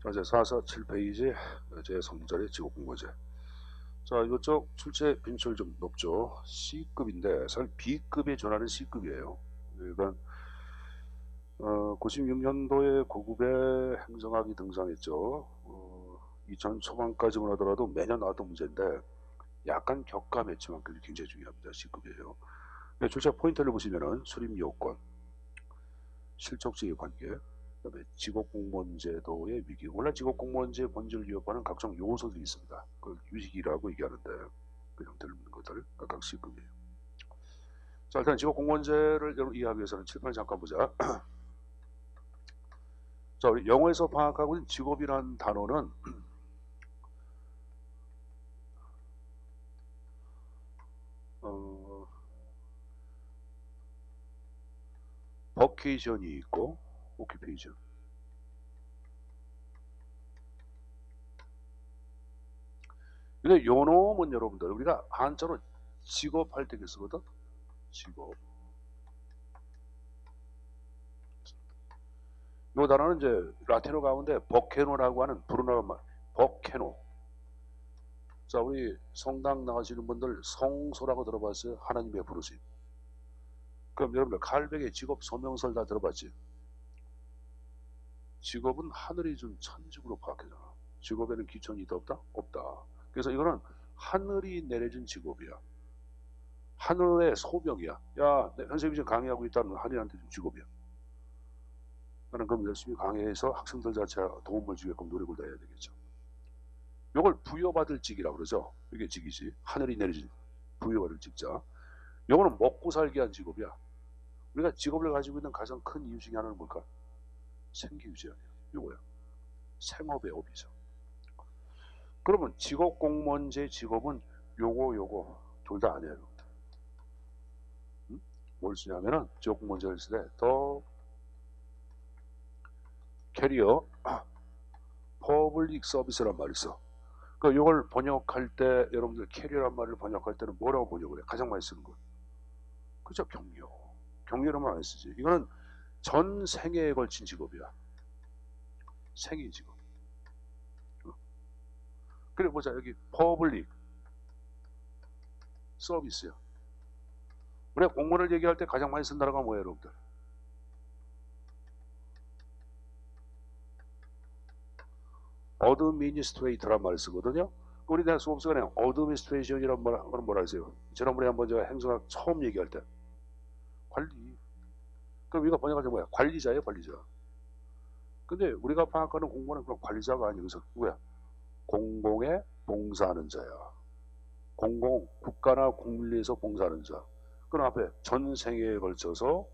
자, 이제 447페이지 제 3자리 직업공모제. 자, 이쪽 출제 빈출 좀 높죠. C급인데 사실 B급에 준하는 C급이에요. 그러니까 96년도에 고급의 행정학이 등장했죠. 2000 초반까지만 하더라도 매년 나왔던 문제인데 약간 격감했지만 그게 굉장히 중요합니다. C급이에요. 출제 포인트를 보시면은 수립 요건, 실적지의 관계, 그다음에 직업공무원 제도의 위기. 원래 직업공무원 제 본질을 위협하는 각종 요소들이 있습니다. 그걸 위기라고 얘기하는데 그 형태를 묻는 것들 각각 C급이에요. 자, 일단 직업공무원제를 여러분 이해하기 위해서는 칠판을 잠깐 보자. 자, 우리 영어에서 파악하고 있는 직업이라는 단어는 버케이션이 있고 오큐페이션. 근데 요 놈은 여러분들 우리가 한자로 직업할 때 쓰거든. 직업. 요 단어는 이제 라틴어 가운데 버케노라고 하는 브루노 말. 버케노. 자, 우리 성당 나가시는 분들 성소라고 들어봤어요? 하나님의 부르심. 그럼 여러분들 칼백의 직업 소명설 다 들어봤지? 직업은 하늘이 준 천직으로 파악하잖아. 직업에는 기천이 있다 없다? 없다. 그래서 이거는 하늘이 내려준 직업이야. 하늘의 소명이야. 야, 선생님이 지금 강의하고 있다는 하늘한테 준 직업이야. 나는 그럼 열심히 강의해서 학생들 자체가 도움을 주게끔 노력을 다해야 되겠죠. 이걸 부여받을 직이라고 그러죠. 이게 직이지. 하늘이 내려준 부여받을 직자. 이거는 먹고 살기 위한 직업이야. 우리가 직업을 가지고 있는 가장 큰 이유 중에 하나는 뭘까? 생계 유지 아니야. 이거야. 생업의 업이죠. 그러면 직업공무원제 직업은 요거 둘 다 아니에요. 응? 뭘 쓰냐면은 직업공무원제를 쓸 때 더 캐리어 퍼블릭 서비스란 말이 있어. 그러니까 이걸 번역할 때 여러분들 캐리어란 말을 번역할 때는 뭐라고 번역을 해? 가장 많이 쓰는 거. 그죠? 경력. 경력이라면 안 쓰지. 이거는 전 생애에 걸친 직업이야. 생애 직업. 그래 보자. 여기 퍼블릭 서비스야. 우리가 공무원을 얘기할 때 가장 많이 쓴 단어가 뭐예요, 여러분들? 어드미니스트레이터란 말을 쓰거든요. 우리 대학 수업 시간에 어드미니스트레이션이란 말은 뭐라 하세요? 지난번에 한번 제가 행정학 처음 얘기할 때 관리. 그럼 우리가 번역할 때 뭐야? 관리자예요, 관리자. 근데 우리가 파악하는 공무원은 그럼 관리자가 아니고서 누구야? 공공에 봉사하는 자야. 공공, 국가나 국민을 위해서 봉사하는 자. 그럼 앞에 전 생애에 걸쳐서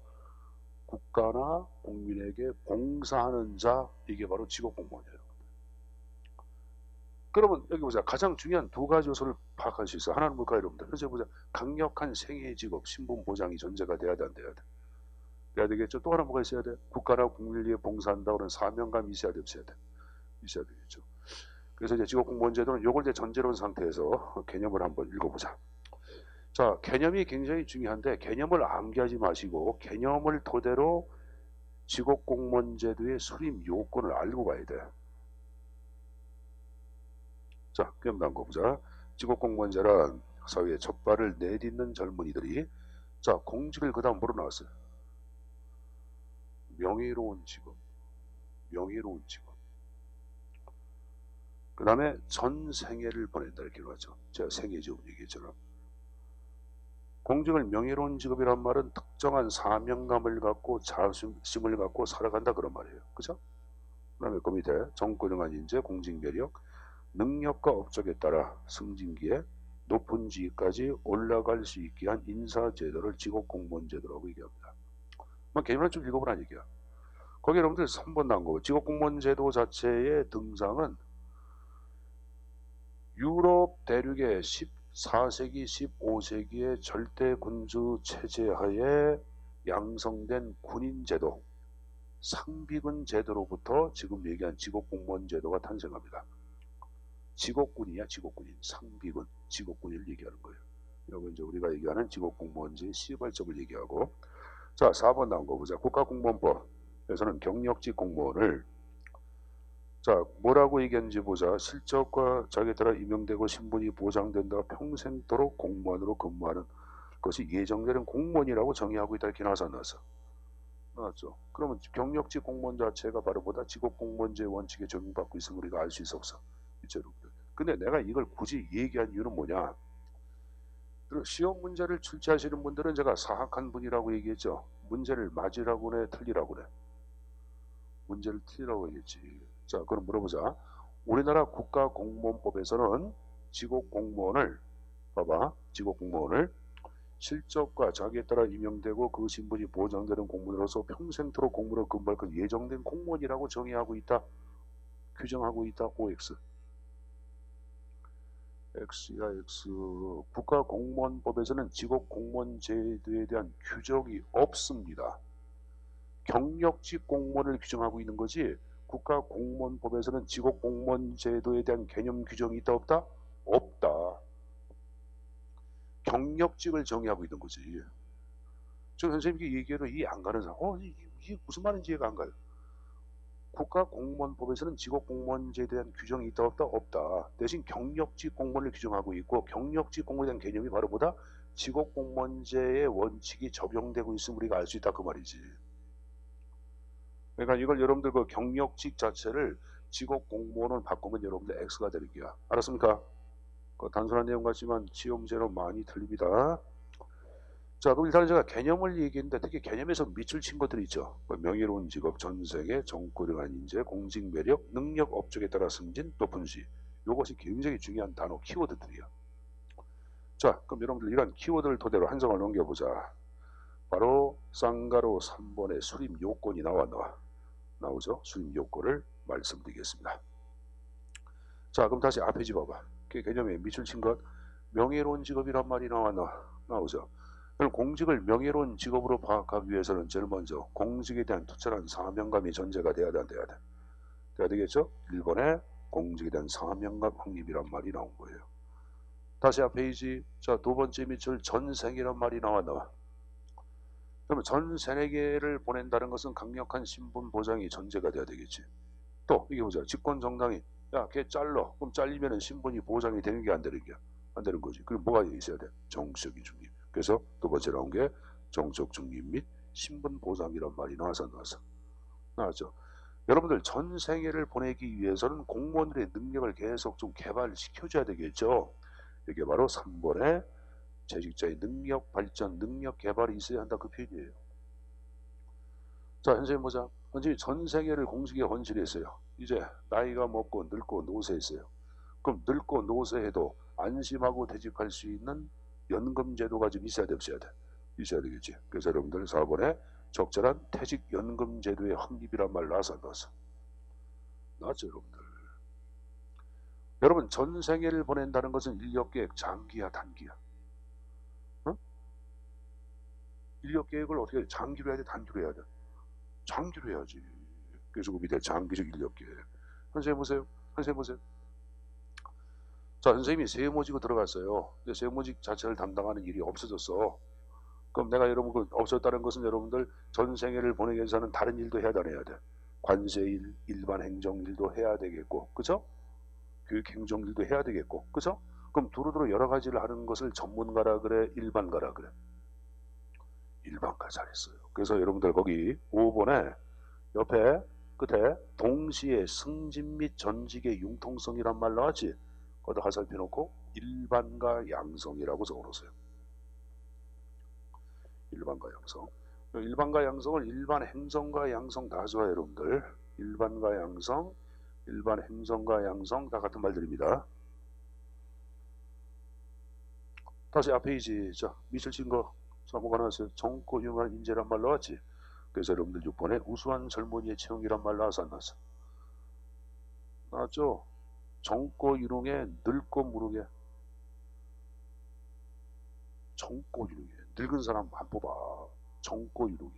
국가나 국민에게 봉사하는 자, 이게 바로 직업공무원이에요. 그러면 여기 보자. 가장 중요한 두 가지 요소를 파악할 수 있어. 하나는 뭘까요, 여러분들? 그래서 보자. 강력한 생애 직업, 신분 보장이 전제가 돼야 돼, 안 돼야 돼? 돼야 되겠죠. 또 하나 뭐가 있어야 돼? 국가나 국민을 위해 봉사한다고 하는 사명감이 있어야 돼, 없어야 돼? 있어야 되겠죠. 그래서 이제 직업공무원제도는 요걸 이제 전제로 한 상태에서 개념을 한번 읽어보자. 자, 개념이 굉장히 중요한데 개념을 암기하지 마시고 개념을 토대로 직업공무원제도의 수립 요건을 알고 가야 돼. 자, 그럼 다음 거 보자. 직업공무원제란 사회에 첫 발을 내딛는 젊은이들이 자, 공직을 그 다음 뭐로 나왔어요? 명예로운 직업. 명예로운 직업. 그 다음에 전 생애를 보낸다 이렇게 나왔죠. 제가 생애 직업 얘기했잖아. 공직을 명예로운 직업이란 말은 특정한 사명감을 갖고 자긍심을 갖고 살아간다 그런 말이에요. 그죠? 그 다음에 그 밑에 정권능한 인재, 공직 매력, 능력과 업적에 따라 승진기에 높은 지위까지 올라갈 수 있게 한 인사제도를 직업공무원제도라고 얘기합니다. 개념을 좀 읽어보라는 얘기야. 거기 여러분들 3번 나온 거고 직업공무원제도 자체의 등장은 유럽 대륙의 14세기, 15세기의 절대 군주 체제 하에 양성된 군인제도, 상비군 제도로부터 지금 얘기한 직업공무원 제도가 탄생합니다. 직업군이야, 직업군인. 상비군, 직업군인을 얘기하는 거예요. 이건 이제 우리가 얘기하는 직업공무원제의 시발점을 얘기하고. 자, 4번 나온 거 보자. 국가공무원법에서는 경력직 공무원을 자, 뭐라고 얘기하는지 보자. 실적과 자기에 따라 임명되고 신분이 보장된다. 평생도록 공무원으로 근무하는 것이 예정되는 공무원이라고 정의하고 있다. 이렇게 나왔어 안 나왔어? 나왔죠. 그러면 경력직 공무원 자체가 바로 보다 직업공무원제 원칙에 적용받고 있음을 우리가 알 수 있어 없어? 있죠. 근데 내가 이걸 굳이 얘기한 이유는 뭐냐? 시험 문제를 출제하시는 분들은 제가 사학한 분이라고 얘기했죠. 문제를 맞으라고 그래, 틀리라고 그래? 문제를 틀리라고 얘기했지. 자, 그럼 물어보자. 우리나라 국가공무원법에서는 직업공무원을, 봐봐, 직업공무원을 실적과 자기에 따라 임명되고 그 신분이 보장되는 공무원으로서 평생토록 공무원을 근무할 그 예정된 공무원이라고 정의하고 있다. 규정하고 있다. OX. X야 X. 국가공무원법에서는 직업공무원 제도에 대한 규정이 없습니다. 경력직 공무원을 규정하고 있는 거지 국가공무원법에서는 직업공무원 제도에 대한 개념 규정이 있다 없다? 없다. 경력직을 정의하고 있는 거지. 저 선생님께 얘기해도 이해 안 가는 사람, 이게 무슨 말인지 이해가 안 가요. 국가공무원법에서는 직업공무원제에 대한 규정이 있다 없다? 없다. 대신 경력직 공무원을 규정하고 있고 경력직 공무원에 대한 개념이 바로 보다 직업공무원제의 원칙이 적용되고 있음을 우리가 알 수 있다 그 말이지. 그러니까 이걸 여러분들 그 경력직 자체를 직업공무원을 바꾸면 여러분들 X가 되는 거야. 알았습니까? 그 단순한 내용 같지만 시험제로 많이 틀립니다. 자, 그럼 일단 제가 개념을 얘기했는데 특히 개념에서 밑줄 친 것들이 있죠. 명예로운 직업, 전세계, 정고령한 인재, 공직 매력, 능력, 업적에 따라 승진, 높은 시. 이것이 굉장히 중요한 단어, 키워드들이야. 자, 그럼 여러분들 이런 키워드를 토대로 한 장을 넘겨보자. 바로 쌍가로 3번의 수립 요건이 나오죠. 수립 요건을 말씀드리겠습니다. 자, 그럼 다시 앞에 집어봐. 개념에 밑줄 친 것, 명예로운 직업이란 말이 나오죠. 그럼 공직을 명예로운 직업으로 파악하기 위해서는 제일 먼저 공직에 대한 투철한 사명감이 전제가 돼야 되겠죠? 1번에 공직에 대한 사명감 확립이란 말이 나온 거예요. 다시 앞 페이지. 자, 두 번째 밑줄 전생이란 말이 나와. 그러면 전 세계를 보낸다는 것은 강력한 신분 보장이 전제가 돼야 되겠지. 또 이게 보자. 집권 정당이 야, 걔 잘러. 그럼 잘리면 신분이 보장이 되는 게 안 되는 거지. 그럼 뭐가 있어야 돼? 정치적인 중립. 그래서 두 번째 나온 게 정적 중립 및 신분 보장이란 말이 나왔죠. 여러분들 전 세계를 보내기 위해서는 공무원들의 능력을 계속 좀 개발시켜줘야 되겠죠. 이게 바로 3번에 재직자의 능력 발전, 능력 개발이 있어야 한다 그 표현이에요. 자, 현재 보자. 현재 전 세계를 공직에 헌신했어요. 이제 나이가 먹고 늙고 노쇠했어요. 그럼 늙고 노쇠해도 안심하고 퇴직할 수 있는 연금 제도가 좀 있어야 있어야 되겠지. 그래서 여러분들 4번에 적절한 퇴직 연금 제도의 확립이란 말 나왔죠, 여러분들. 여러분 전 세계를 보낸다는 것은 인력 계획 장기야, 단기야? 인력 계획을 어떻게 해? 장기로 해야 돼, 단기로 해야 돼? 장기로 해야지. 그래서 그 밑에 장기적 인력 계획. 선생님 보세요. 자, 선생님이 세무직으로 들어갔어요. 근데 세무직 자체를 담당하는 일이 없어졌어. 그럼 내가 여러분 그 없었다는 것은 여러분들 전 생애를 보내기 위해서는 다른 일도 해야 돼. 관세일, 일반 행정일도 해야 되겠고, 그죠? 교육 행정일도 해야 되겠고, 그죠? 그럼 두루두루 여러 가지를 하는 것을 전문가라 그래, 일반가라 그래? 일반가 잘했어요. 그래서 여러분들 거기 5번에 옆에 끝에 동시에 승진 및 전직의 융통성이란 말 나왔지? 거기다 화살표 놓고 일반과 양성이라고 적어놓으세요. 일반과 양성. 일반과 양성을 일반 행정과 양성 다 좋아요, 여러분들. 일반과 양성, 일반 행정과 양성 다 같은 말들입니다. 다시 앞 페이지. 자, 밑줄 친 거. 자, 뭐가 나왔어요? 정고 유용한 인재란 말 나왔지? 그래서 여러분들 6번에 우수한 젊은이의 채용이란 말 나왔어, 안 나왔어? 나왔죠? 정고 유능에 늙고 무능에. 정고 유능에. 늙은 사람 안 뽑아. 정고 유능에.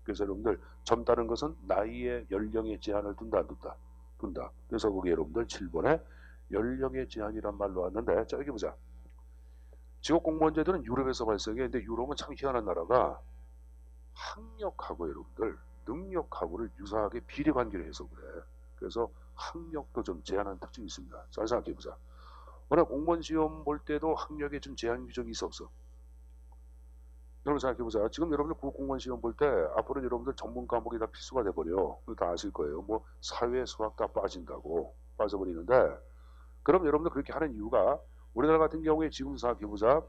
그래서 여러분들 젊다는 것은 나이의 연령의 제한을 둔다 안 둔다? 둔다. 그래서 거기 여러분들 7번에 연령의 제한이란 말로 왔는데, 자 여기 보자. 직업공무원제도는 유럽에서 발생해. 근데 유럽은 참 희한한 나라가 학력하고 여러분들 능력하고를 유사하게 비례관계를 해서 그래. 그래서 학력도 좀 제한하는 특징이 있습니다. 잘 생각해보자. 워낙 공무원 시험 볼 때도 학력에 좀 제한 규정이 있어 없어? 여러분 생각해보자. 지금 여러분들 공무원 시험 볼 때 앞으로 여러분들 전문 과목이 다 필수가 돼버려. 그거 다 아실 거예요. 뭐 사회, 수학 다 빠진다고 빠져버리는데, 그럼 여러분들 그렇게 하는 이유가, 우리나라 같은 경우에 지금 생각해보자.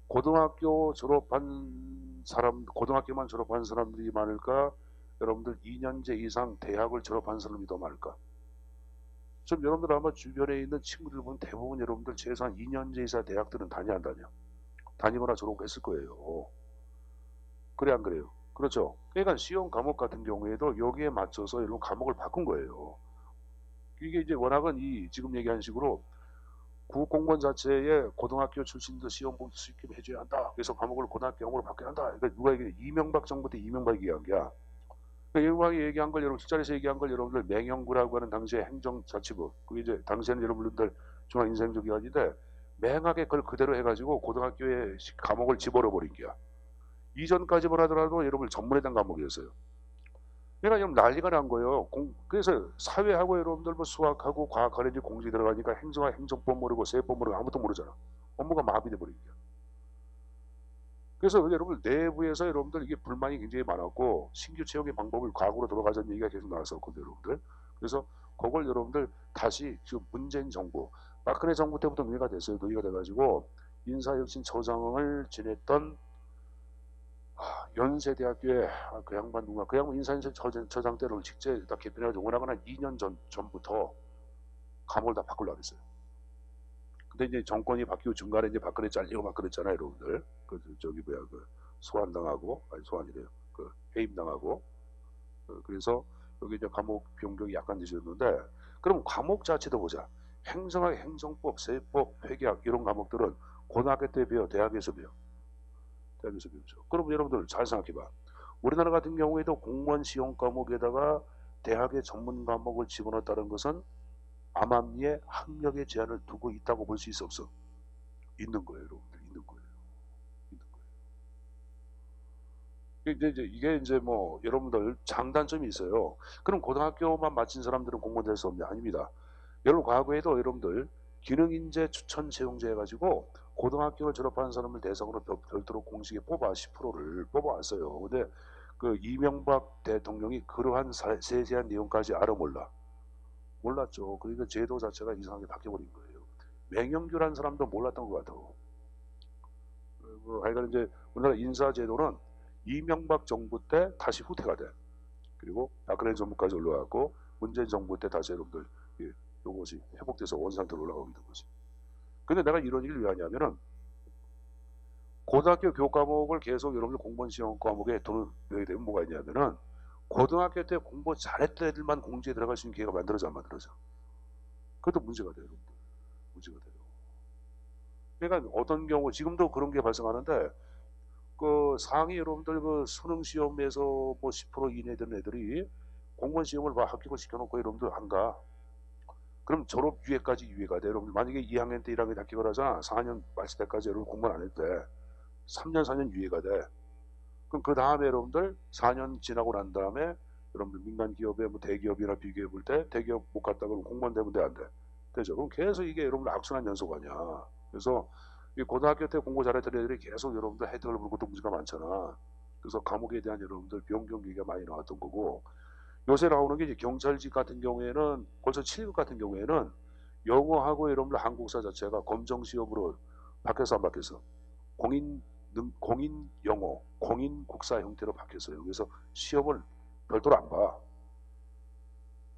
고등학교 졸업한 사람, 고등학교만 졸업한 사람들이 많을까? 여러분들 2년제 이상 대학을 졸업한 사람이 더 많을까? 좀 여러분들 아마 주변에 있는 친구들 보면 대부분 여러분들 최소한 2년제 이상 대학들은 다녀 안 다녀? 다니거나 졸업했을 거예요. 그래 안 그래요? 그렇죠. 그러니까 시험 과목 같은 경우에도 여기에 맞춰서 이런 과목을 바꾼 거예요. 이게 이제 워낙은 이 지금 얘기한 식으로 국공무원 자체에 고등학교 출신도 시험 볼 수 있게 해줘야 한다. 그래서 과목을 고등학교형으로 바꿔야 한다. 그러니까 누가 얘기해? 이명박 정부 때 이명박이 얘기한 게야. 그러니까 이명박이 얘기한 걸 여러분 술자리에서 얘기한 걸 여러분들 맹영구라고 하는 당시에 행정자치부, 그게 이제 당시에는 여러분들 중앙인사행정기관인데 맹하게 그걸 그대로 해가지고 고등학교에 과목을 집어넣어 버린 게야. 이전까지만 하더라도 여러분 전문에 대한 과목이었어요. 그러니까 좀 난리가 난 거예요. 그래서 사회하고 여러분들 뭐 수학하고 과학하는 공지 들어가니까 행정법 모르고 세법 모르고 아무것도 모르잖아. 업무가 마비돼 버린 거야. 그래서 여러분 내부에서 여러분들 이게 불만이 굉장히 많았고 신규 채용의 방법을 과거로 돌아가자는 얘기가 계속 나왔었거든요, 여러분들. 그래서 그걸 여러분들 다시 지금 문재인 정부, 박근혜 정부 때부터 논의가 됐어요. 논의가 돼가지고 인사혁신처장을 지냈던 연세대학교에 그 양반 누가 그 양반 인사혁신처장 때를 직제 다 개편해가지고 워낙은 한 2년 전부터 감옥을 다 바꾸려고 했어요. 근데 이제 정권이 바뀌고 중간에 이제 박근혜 잘리고 막 그랬잖아요, 여러분들. 그 저기 뭐야 그 소환당하고 아니 소환이래요. 그 해임당하고. 그래서 여기 이제 감옥 변경이 약간 늦었는데, 그럼 과목 자체도 보자. 행정학, 행정법, 세법, 회계학 이런 과목들은 고등학교 때 배워, 대학에서 배워. 대학에서 배우죠. 그럼 여러분들 잘 생각해봐. 우리나라 같은 경우에도 공무원 시험 과목에다가 대학의 전문 과목을 집어넣었다는 것은 암암리에 학력의 제한을 두고 있다고 볼 수 있어 없어? 있는 거예요, 여러분들. 있는 거예요. 있는 거예요. 이게 이제 뭐 여러분들 장단점이 있어요. 그럼 고등학교만 마친 사람들은 공무원 될 수 없냐? 아닙니다. 여러분 과거에도 여러분들 기능인재 추천 채용제 해가지고 고등학교를 졸업한 사람을 대상으로 별도로 공식에 뽑아 10%를 뽑아왔어요. 근데 그 이명박 대통령이 그러한 세세한 내용까지 알아 몰라. 몰랐죠. 그러니까 제도 자체가 이상하게 바뀌어버린 거예요. 맹영규라는 사람도 몰랐던 것 같아요. 하여간 이제 우리나라 인사제도는 이명박 정부 때 다시 후퇴가 돼. 그리고 박근혜 정부까지 올라가고 문재인 정부 때 다시 여러분들 요것이 회복돼서 원상태로 올라가고 있는 거지. 근데 내가 이런 얘기를 왜 하냐면은 고등학교 교과목을 계속 여러분들 공무원 시험 과목에 돈을 넣게 되면 뭐가 있냐면은 고등학교 때 공부 잘했던 애들만 공지에 들어갈 수 있는 기회가 만들어져 안 만들어져. 그것도 문제가 돼요, 여러분들. 문제가 돼요. 그러니까 어떤 경우 지금도 그런 게 발생하는데 그 상위 여러분들 그 수능 시험에서 뭐 10% 이내 되는 애들이 공무원 시험을 합격을 시켜놓고 여러분들 안 가. 그럼 졸업 유예까지 유예가 돼. 여러분 만약에 2학년 때 1학년 합격을 하잖아. 4학년 마칠 때까지 여러분 공부를 안 해도 돼. 3년 4년 유예가 돼. 그럼 그 다음에 여러분들 4년 지나고 난 다음에 여러분들 민간 기업에 뭐 대기업이나 비교해 볼 때 대기업 못 갔다 그러면 공무원 되면 돼 안 돼? 되죠. 그럼 계속 이게 여러분들 악순환 연속 아니야. 그래서 이 고등학교 때 공부 잘했던 애들이 계속 여러분들 혜택을 보는 것도 문제가 많잖아. 그래서 감옥에 대한 여러분들 변경 얘기가 많이 나왔던 거고, 요새 나오는 게 이제 경찰직 같은 경우에는 벌써 7급 같은 경우에는 영어하고 여러분들 한국사 자체가 검정 시험으로 바뀌어서 안 바뀌어서 공인 영어, 공인 국사 형태로 바뀌었어요. 그래서 시험을 별도로 안 봐.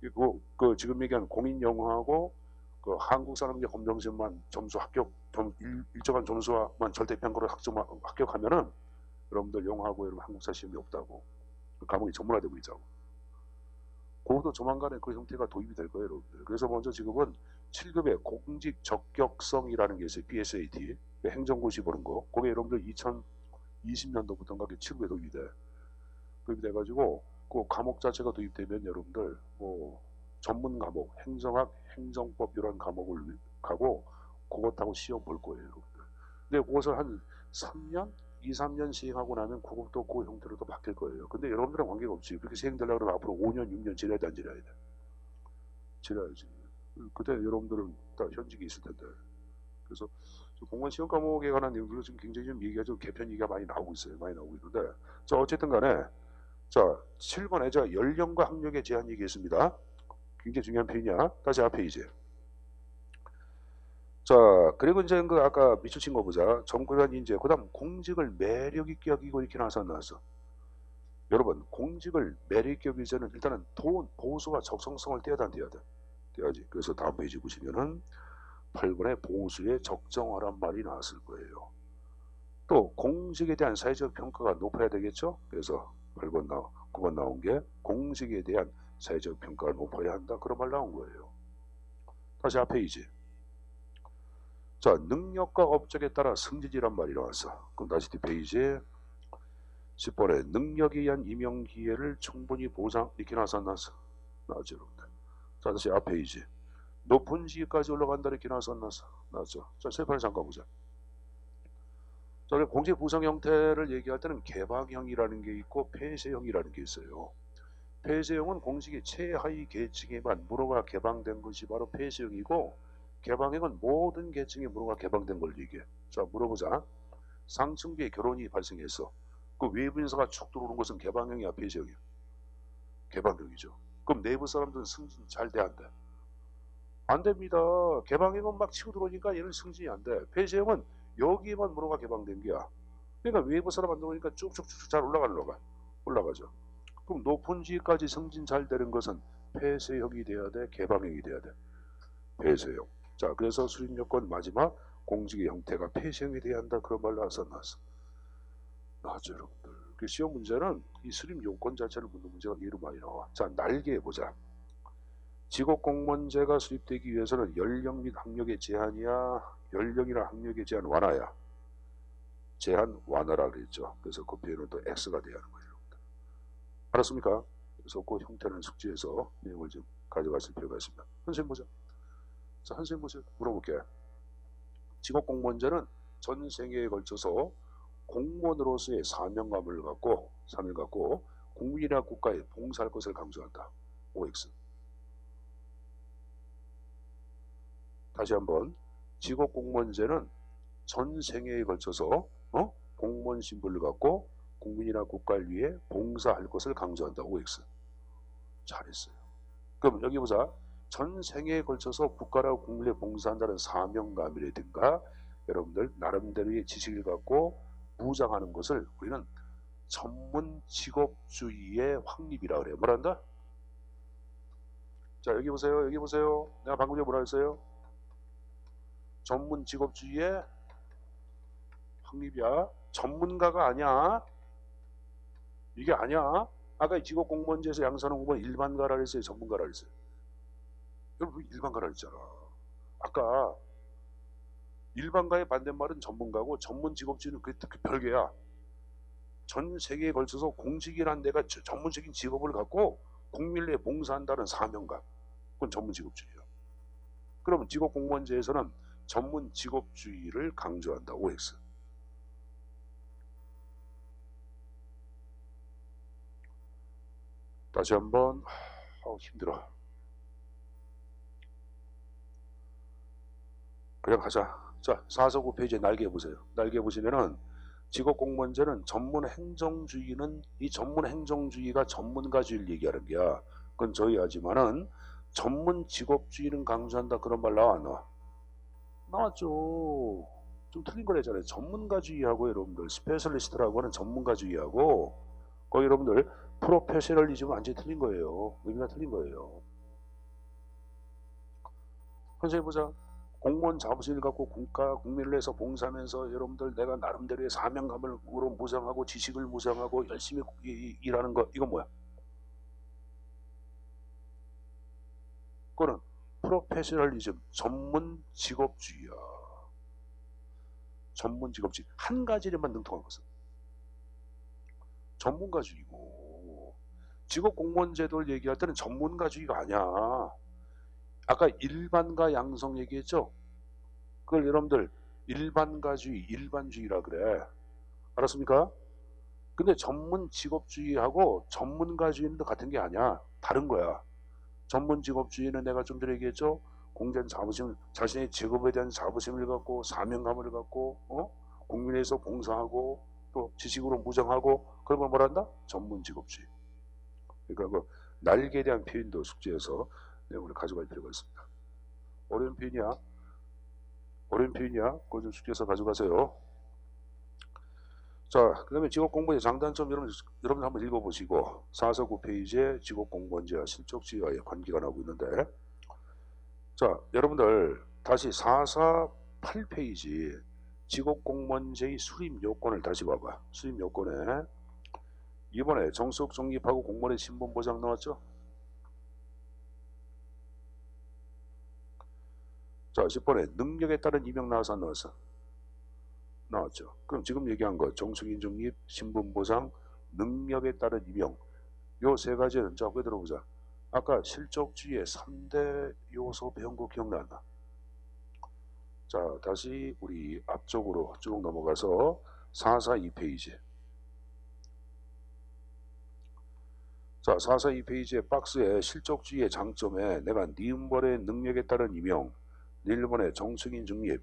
그리고 그 지금 얘기한 공인 영어하고 그 한국 사람들 검정 시험만 점수 합격, 일정한 점수만 절대 평가로 합격하면은 여러분들 영어하고 여러분 한국사 시험이 없다고. 그 과목이 전문화되고 있자고. 그것도 조만간에 그 형태가 도입이 될 거예요, 여러분들. 그래서 먼저 지금은 7급의 공직 적격성이라는 게 있어요. PSAT. 행정고시 보는 거. 그게 여러분들 2020년도부터인가 7급에 도입이 돼. 도입이 돼가지고 그 과목 자체가 도입되면 여러분들 뭐 전문 과목, 행정학, 행정법 이런 과목을 가고 그것하고 시험 볼 거예요, 여러분들. 근데 그것을 한 3년? 2, 3년 시행하고 나면 그것도 그 형태로 또 바뀔 거예요. 근데 여러분들랑 관계가 없지. 그렇게 시행되려고 그러면 앞으로 5년, 6년 지나야 돼, 안 지나야 돼. 지나야지. 그때 여러분들은 다 현직에 있을 텐데. 그래서 공무원 시험 과목에 관한 내용들로 지금 굉장히 좀 얘기가 좀 개편 얘기가 많이 나오고 있어요. 많이 나오고 있는데. 자, 어쨌든 간에 자, 7번에 자 연령과 학력에 제한 얘기했습니다. 굉장히 중요한 표현이야. 다시 앞에 이제. 자, 그리고 이제 그 아까 밑줄 친 거 보자. 정부관 인재. 그다음 공직을 매력 있게 여기고 이렇게 나왔어. 여러분, 공직을 매력 있게 여기기 전에 일단은 돈, 보수와 적성성을 떼야 돼. 떼야지. 그래서 다음 페이지 보시면은 8번에 보수의 적정화란 말이 나왔을 거예요. 또 공직에 대한 사회적 평가가 높아야 되겠죠. 그래서 9번 나온 게 공직에 대한 사회적 평가가 높아야 한다. 그런 말 나온 거예요. 다시 앞에 이제. 자, 능력과 업적에 따라 승진이란 말이 나왔어. 그럼 다시 뒷페이지에 10번에 능력에 의한 임용 기회를 충분히 보장 이렇게 나왔어. 나왔죠, 여러분들. 자, 다시 앞에 이제 높은 지위까지 올라간다 이렇게 나왔죠. 자, 세판을 잠깐 보자. 자, 공직 구성 형태를 얘기할 때는 개방형이라는 게 있고 폐쇄형이라는 게 있어요. 폐쇄형은 공직의 최하위 계층에만 문호가 개방된 것이 바로 폐쇄형이고, 개방형은 모든 계층의 문호가 개방된 걸 얘기해. 자, 물어보자. 상층부에 결혼이 발생했어. 그 외부 인사가 쭉 들어오는 것은 개방형이야, 폐쇄형이야? 개방형이죠. 그럼 내부 사람들은 승진 잘 돼, 안 돼? 안 됩니다. 개방형은 막 치고 들어오니까 얘는 승진이 안 돼. 폐쇄형은 여기에만 문호가 개방된 게야. 그러니까 외부 사람 안 들어오니까 쭉쭉쭉 잘 올라가죠. 그럼 높은 지위까지 승진 잘 되는 것은 폐쇄형이 돼야 돼, 개방형이 돼야 돼? 폐쇄형. 자, 그래서 수립 요건 마지막 공직의 형태가 폐쇄형이 돼야 한다. 그런 말 나왔어. 여러분들. 그 시험 문제는 이 수립 요건 자체를 묻는 문제가 예로 많이 나와. 자, 날개 보자. 직업 공무원제가 수립되기 위해서는 연령 및 학력의 제한이야, 연령이나 학력의 제한 완화야? 제한 완화라 그랬죠. 그래서 그 표현은 또 X가 돼야 하는 거예요. 알았습니까? 그래서 그 형태는 숙지해서 내용을 좀 가져갔을 필요가 있습니다. 선생님 보자. 자, 선생님 보세요. 물어볼게. 직업 공무원제는 전 생애에 걸쳐서 공무원으로서의 사명감을 갖고 국민이나 국가에 봉사할 것을 강조한다. OX. 다시 한번. 직업 공무원제는 전 생애에 걸쳐서 공무원 신분을 갖고 국민이나 국가를 위해 봉사할 것을 강조한다. OX. 잘했어요. 그럼 여기 보자. 전 생애에 걸쳐서 국가라 국민에 봉사한다는 사명감이라든가 여러분들 나름대로의 지식을 갖고 무장하는 것을 우리는 전문 직업주의의 확립이라 그래요. 뭐란다? 자, 여기 보세요. 내가 방금 전에 뭐라 했어요? 전문 직업주의의 확립이야. 전문가가 아니야. 이게 아니야. 아까 직업공무원제에서 양산한 공무원 일반가라 그랬어요, 전문가라 그랬어요? 여러분 일반가라 그랬잖아. 아까 일반가의 반대말은 전문가고 전문 직업주의는 그 별개야. 전 세계에 걸쳐서 공직이란 내가 전문적인 직업을 갖고 국민에 봉사한다는 사명감. 그건 전문 직업주의야. 그러면 직업공무원제에서는 전문 직업주의를 강조한다. OX. 다시 한번. 힘들어. 그냥 가자. 자, 4서 9페이지에 날개 보세요. 날개 보시면은 직업공무원제는 전문 행정주의가 전문가주의를 얘기하는 게야. 그건 저희 하지만은 전문 직업주의는 강조한다. 그런 말 나와 안 나와? 나왔죠. 좀 틀린 거래잖아요. 전문가주의하고 여러분들 스페셜리스트라고 하는 전문가주의하고 거기 여러분들 프로페셔널리즘은 완전히 틀린 거예요. 의미가 틀린 거예요. 선생님 보자. 공무원 자부심을 갖고 국민을 위해서 봉사하면서 여러분들 내가 나름대로의 사명감을 무장하고 지식을 무장하고 열심히 일하는 거, 이건 뭐야? 그거는 프로페셔널리즘, 전문 직업주의야. 전문 직업주의. 한 가지에만 능통한 것은 전문가주의고, 직업공무원제도를 얘기할 때는 전문가주의가 아니야. 아까 일반가 양성 얘기했죠? 그걸 여러분들 일반가주의, 일반주의라 그래. 알았습니까? 근데 전문 직업주의하고 전문가주의는 같은 게 아니야. 다른 거야. 전문 직업주의는 내가 좀 전에 얘기했죠. 공전 자부심, 자신의 직업에 대한 자부심을 갖고 사명감을 갖고 국민에서 봉사하고 또 지식으로 무장하고 그런 걸 뭐란다? 전문 직업주의. 그러니까 그 날개에 대한 표현도 숙제에서 내용을 가져갈 필요가 있습니다. 어려운 표현이야. 어려운 표현이야. 그거 좀 숙제에서 가져가세요. 자, 그 다음에 직업공무원의 장단점 여러분 한번 읽어보시고 4서 9페이지에 직업공무원제와 실적주의와의 관계가 나오고 있는데, 자, 여러분들 다시 4사 8페이지 직업공무원제의 수립 요건을 다시 봐봐. 수립 요건에 이번에 정속 중립하고 공무원의 신분 보장 나왔죠? 자, 10번에 능력에 따른 임명 나와서 안 나왔어? 나왔죠. 그럼 지금 얘기한 거 정숙인 중립, 신분 보장, 능력에 따른 임용, 요 세 가지는 자, 왜 들어보자. 아까 실적주의의 3대 요소 배운 거 기억나나? 자, 다시 우리 앞쪽으로 쭉 넘어가서 442페이지. 자, 442페이지의 박스에 실적주의의 장점에 내가 니은번의 능력에 따른 임용, 니은번의 정숙인 중립,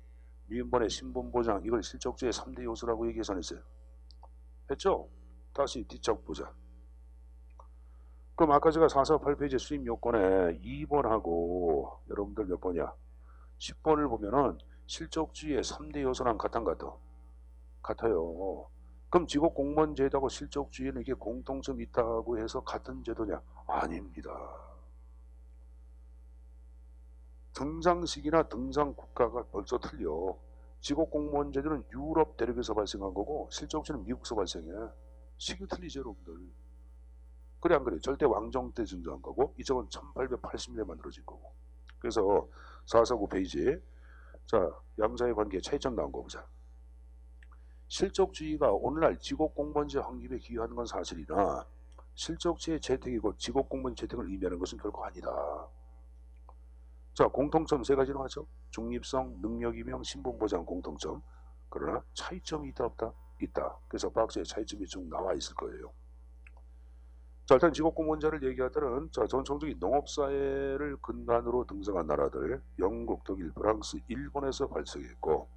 니은번의 신분보장, 이걸 실적주의의 3대 요소라고 얘기해서 했어요. 했죠? 다시 뒤쪽 보자. 그럼 아까 제가 448페이지 수립 요건에 2번하고 여러분들 몇 번이야? 10번을 보면은 실적주의의 3대 요소랑 같은 것 같아. 같아요. 그럼 직업공무원 제도하고 실적주의는 이게 공통점이 있다고 해서 같은 제도냐? 아닙니다. 등장시기나 등장 국가가 벌써 틀려. 직업공무원 제도는 유럽 대륙에서 발생한 거고 실적주의는 미국에서 발생해. 시기 틀리죠, 여러분들. 그래 안 그래? 절대 왕정 때 증정한 거고 이쪽은 1880년에 만들어진 거고. 그래서 449페이지 자, 양자의 관계 차이점 나온 거 보자. 실적주의가 오늘날 직업공무원제 확립에 기여하는 건 사실이나 실적주의의 재택이고 직업공무원 재택을 의미하는 것은 결코 아니다. 자, 공통점 세 가지 나왔죠. 중립성, 능력임용, 신분보장 공통점. 그러나 차이점이 있다 없다? 있다. 그래서 박스에 차이점이 쭉 나와 있을 거예요. 자, 일단 직업공무원제를 얘기하더는 자, 전통적인 농업사회를 근간으로 등장한 나라들 영국, 독일, 프랑스, 일본에서 발생했고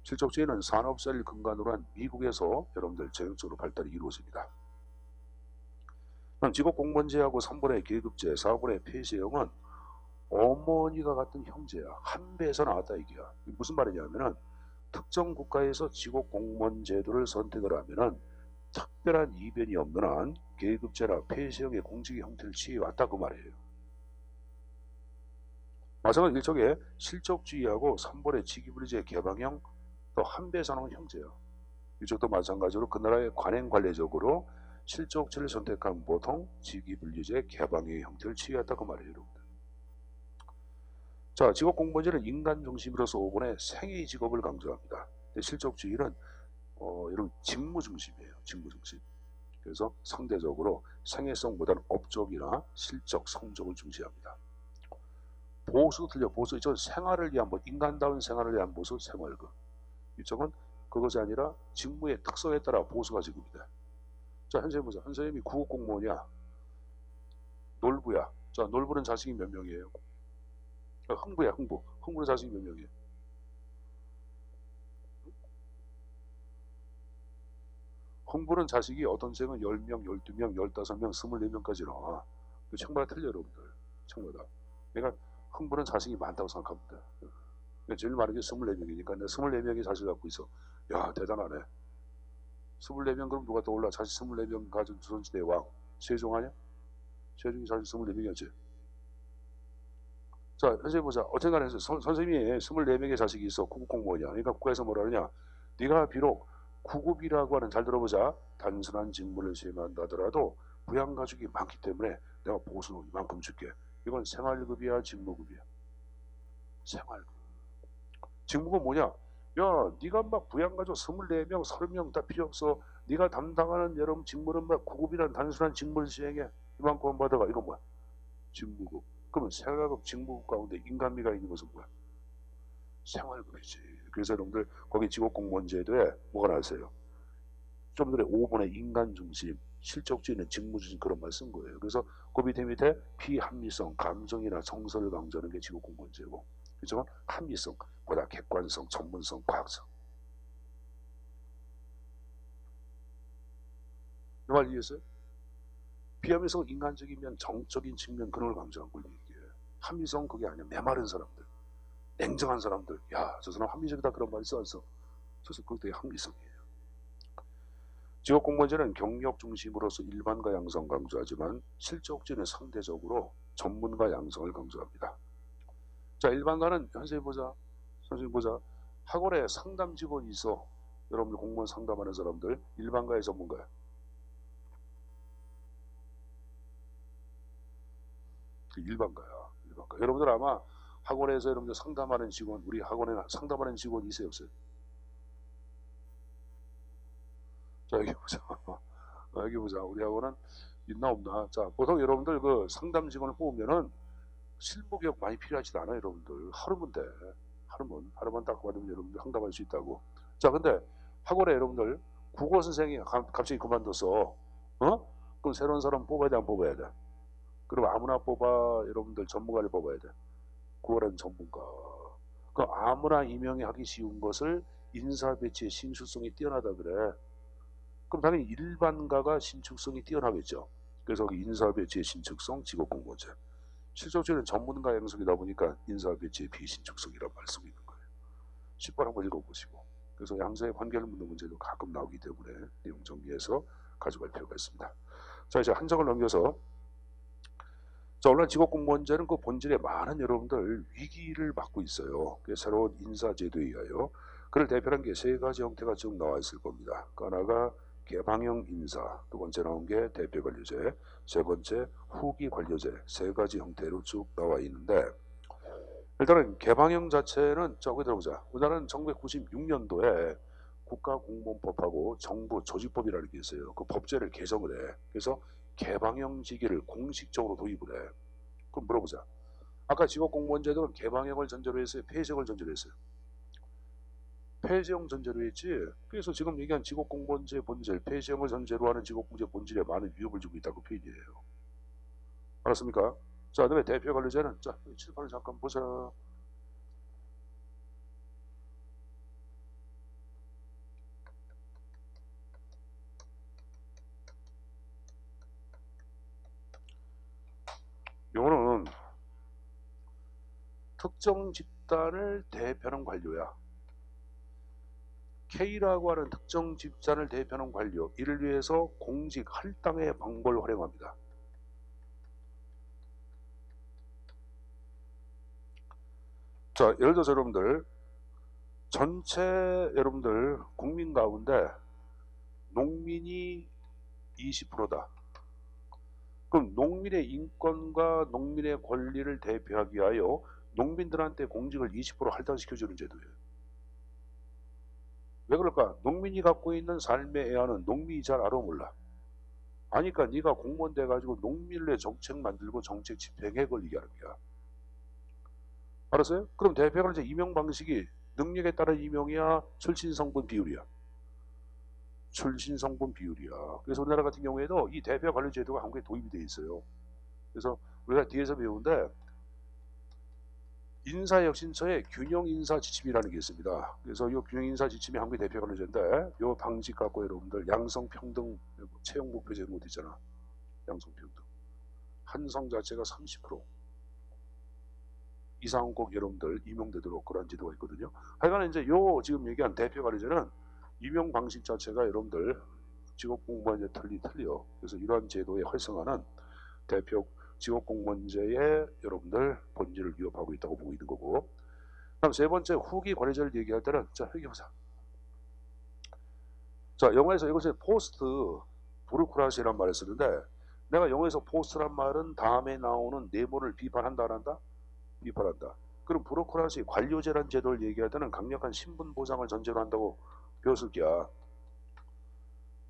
실적주의는 산업사회를 근간으로 한 미국에서 여러분들 전형적으로 발달이 이루어집니다. 그럼 직업공무원제하고 3번의 계급제, 4번의 폐쇄형은 어머니가 같은 형제야. 한 배에서 나왔다 이게야. 무슨 말이냐면은 특정 국가에서 직업공무원 제도를 선택을 하면은 특별한 이변이 없는 한 계급제나 폐쇄형의 공직의 형태를 취해왔다 그 말이에요. 마찬가지로 일종의 실적주의하고 3번의 직위분리제 개방형 또 한배에서 나온 형제야. 이쪽도 마찬가지로 그 나라의 관행 관례적으로 실적주의를 선택한 보통 직위분리제 개방의 형태를 취해왔다 그 말이에요, 여러분들. 자, 직업공무원제는 인간 중심으로서 5번의 생의 직업을 강조합니다. 실적주의는 이런 직무 중심이에요. 직무 중심. 그래서 상대적으로 생애성보다는 업적이나 실적, 성적을 중시합니다. 보수도 틀려. 보수 이쪽은 생활을 위한 인간다운 생활을 위한 보수 생활급. 이쪽은 그것이 아니라 직무의 특성에 따라 보수가 지급이다. 자, 현재 보자. 한 선생님이 구급공무원이야. 놀부야. 자, 놀부는 자식이 몇 명이에요? 흥부야, 흥부. 흥부는 자식이 몇 명이에요? 흥부는 자식이 어떤 생은 10명, 12명, 15명, 24명까지 나와. 책마다 틀려, 여러분들. 책마다. 그러니까 흥부는 자식이 많다고 생각합니다. 제일 많은 게 24명이니까 내가 24명이 자식 갖고 있어. 야, 대단하네. 24명 그럼 누가 떠올라? 자식 24명 가진 조선시대 왕. 세종 아니야? 세종이 자식 24명이었지. 자, 현재 보자. 어쨌든 간에 선생님이 24명의 자식이 있어. 구급공무원이야. 그러니까 국가에서 뭐라 그러냐. 네가 비록 구급이라고 하는, 잘 들어보자, 단순한 직무를 수행한다 하더라도 부양가족이 많기 때문에 내가 보수는 이만큼 줄게. 이건 생활급이야, 직무급이야? 생활급. 직무가 뭐냐? 야, 네가 막 부양가족 24명, 30명 다 필요 없어. 네가 담당하는 여러분 직무는 막 구급이란 단순한 직무를 수행해. 이만큼 받아가. 이건 뭐야? 직무급. 그러면 생활급, 직무급 가운데 인간미가 있는 것은 뭐야? 생활급이지. 그래서 여러분들 거기 직업공무원 제도에 뭐가 나왔어요? 좀 전에 5번의 인간 중심, 실적주의는 직무 중심 그런 말 쓴 거예요. 그래서 그 밑에 비합리성, 감정이나 정서를 강조하는 게 직업공무원제고, 그렇죠? 합리성, 보다 객관성, 전문성, 과학성. 이 말 이해했어요? 비합리성은 인간적이면 정적인 측면 그런 걸 강조한 걸 얘기해. 합리성은 그게 아니야. 메마른 사람들, 냉정한 사람들. 야, 저 사람 합리적이다 그런 말이 써서 그것도 합리성이에요. 직업공무원제는 경력 중심으로서 일반과 양성 강조하지만 실적지는 상대적으로 전문가 양성을 강조합니다. 자, 일반가는 선생님 보자. 학원에 상담 직원이 있어. 여러분들 공무원 상담하는 사람들 일반가의 전문가야. 일반가야. 여러분들 아마 학원에서 여러분들 상담하는 직원, 우리 학원에 상담하는 직원이 있어요, 없어요? 자, 여기 보자. 여기 보자. 우리 학원은 있나 없나. 자, 보통 여러분들 그 상담 직원을 뽑으면은 실무 교육 많이 필요하지도 않아요, 여러분들. 하루면 돼. 하루만 딱 받으면 여러분들 상담할 수 있다고. 자, 근데 학원에 여러분들 국어 선생이 갑자기 그만뒀어. 그럼 새로운 사람 뽑아야 돼, 안 뽑아야 돼? 그럼 아무나 뽑아, 여러분들 전문가를 뽑아야 돼. 국어라는 전문가. 그 아무나 임명이 하기 쉬운 것을 인사 배치의 신축성이 뛰어나다 그래. 그럼 당연히 일반가가 신축성이 뛰어나겠죠. 그래서 인사 배치의 신축성, 직업공무원제. 실적지는 전문가 양성이다 보니까 인사 배치의 비신축성이라는 말씀이 있는 거예요. 10번 한번 읽어보시고. 그래서 양자의 관계를 묻는 문제도 가끔 나오기 때문에 내용 정리해서 가져갈 필요가 있습니다. 자, 이제 한 장을 넘겨서, 자, 오늘 직업공무원제는 그 본질에 많은 여러분들 위기를 맞고 있어요. 새로운 인사제도에 의하여 그를 대표하는 게 세 가지 형태가 쭉 나와 있을 겁니다. 그 하나가 개방형 인사, 두 번째 나온 게 대표관료제, 세 번째 후기관료제, 세 가지 형태로 쭉 나와 있는데, 일단은 개방형 자체는 저기 들어보자. 우리나라는 1996년도에 국가공무원법하고 정부 조직법이라는 게 있어요. 그 법제를 개정을 해. 그래서 개방형 직위를 공식적으로 도입을 해. 그럼 물어보자. 아까 직업공무원제도는 개방형을 전제로 했어요? 폐지형을 전제로 했어요? 폐지형 전제로 했지. 그래서 지금 얘기한 직업공무원제 본질, 폐지형을 전제로 하는 직업공무원제 본질에 많은 위협을 주고 있다고 표현이에요. 알았습니까? 자, 그다음에 대표관료제는, 자, 칠판을 잠깐 보자. 요거는 특정 집단을 대표하는 관료야. K라고 하는 특정 집단을 대표하는 관료, 이를 위해서 공직 할당의 방법을 활용합니다. 자, 예를 들어서 여러분들 전체 여러분들 국민 가운데 농민이 20%다. 그럼 농민의 인권과 농민의 권리를 대표하기 위하여 농민들한테 공직을 20% 할당시켜주는 제도예요. 왜 그럴까? 농민이 갖고 있는 삶의 애환은 농민이 잘 알아 몰라. 아니까 네가 공무원 돼가지고 농민을 위해 정책 만들고 정책 집행에 걸리게 하는 거야. 알았어요? 그럼 대표가 이제 임용 방식이 능력에 따른 임용이야, 출신 성분 비율이야. 출신 성분 비율이야. 그래서 우리나라 같은 경우에도 이 대표 관리 제도가 한국에 도입이 돼 있어요. 그래서 우리가 뒤에서 배우는데 인사혁신처에 균형인사 지침이라는 게 있습니다. 그래서 이 균형인사 지침이 한국의 대표 관리제인데 이 방식 갖고 여러분들 양성평등 채용 목표 제도 있잖아. 양성평등. 한성 자체가 30% 이상 꼭 여러분들 임용되도록 그런 제도가 있거든요. 하여간 이제 요 지금 얘기한 대표 관리제는 임용 방식 자체가 여러분들 직업공무원제 틀려. 그래서 이러한 제도의 활성화는 대표 직업공무원제의 여러분들 본질을 위협하고 있다고 보고 있는 거고. 다음 세 번째 후기 관리제를 얘기할 때는, 자, 여기 보자. 자, 영어에서 이것을 포스트 브루크라시라는 말을 쓰는데, 내가 영어에서 포스트란 말은 다음에 나오는 내모를 비판한다 안 한다? 비판한다. 그럼 브루크라시 관료제란 제도를 얘기할 때는 강력한 신분 보장을 전제로 한다고 배웠을 게야.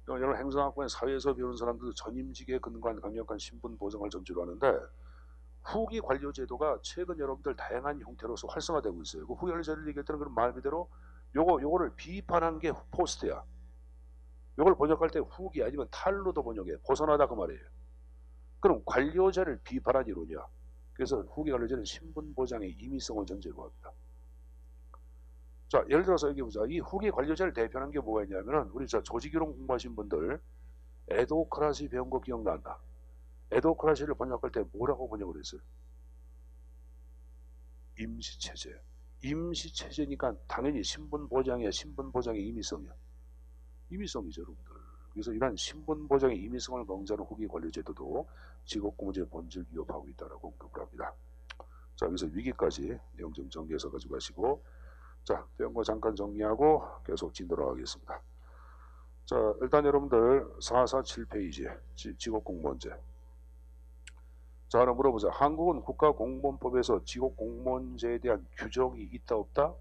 여러분 행정학과의 사회에서 배우는 사람들도 전임직에 근거한 강력한 신분 보장을 전제로 하는데, 후기 관료 제도가 최근 여러분들 다양한 형태로서 활성화되고 있어요. 그 후기 관료제를 얘기할 때는 그런 말 그대로 요거를 비판한 게 포스트야. 요걸 번역할 때 후기 아니면 탈로도 번역해. 벗어나다 그 말이에요. 그럼 관료제를 비판한 이론이야. 그래서 후기 관료제는 신분 보장의 임의성을 전제로 합니다. 자, 예를 들어서 여기 보자. 이 후기 관료제를 대표하는 게 뭐가 있냐면은 우리 조직이론 공부하신 분들 에도크라시 배운 거 기억난다. 에도크라시를 번역할 때 뭐라고 번역을 했어요? 임시체제. 임시체제니까 당연히 신분 보장이야. 신분 보장의 임의성이야. 임의성이죠, 여러분들. 그래서 이러한 신분 보장의 임의성을 강조하는 후기 관료제도도 직업공무제의 본질 위협하고 있다라고 언급을 합니다. 자, 여기서 위기까지 내용 좀 정리해서 가져가시고, 자, 배운 거 잠깐 정리하고 계속 진도록 하겠습니다. 자, 일단 여러분들 447페이지 직업공무원제. 자, 하나 물어보자. 한국은 국가공무원법에서 직업공무원제에 대한 규정이 있다 없다?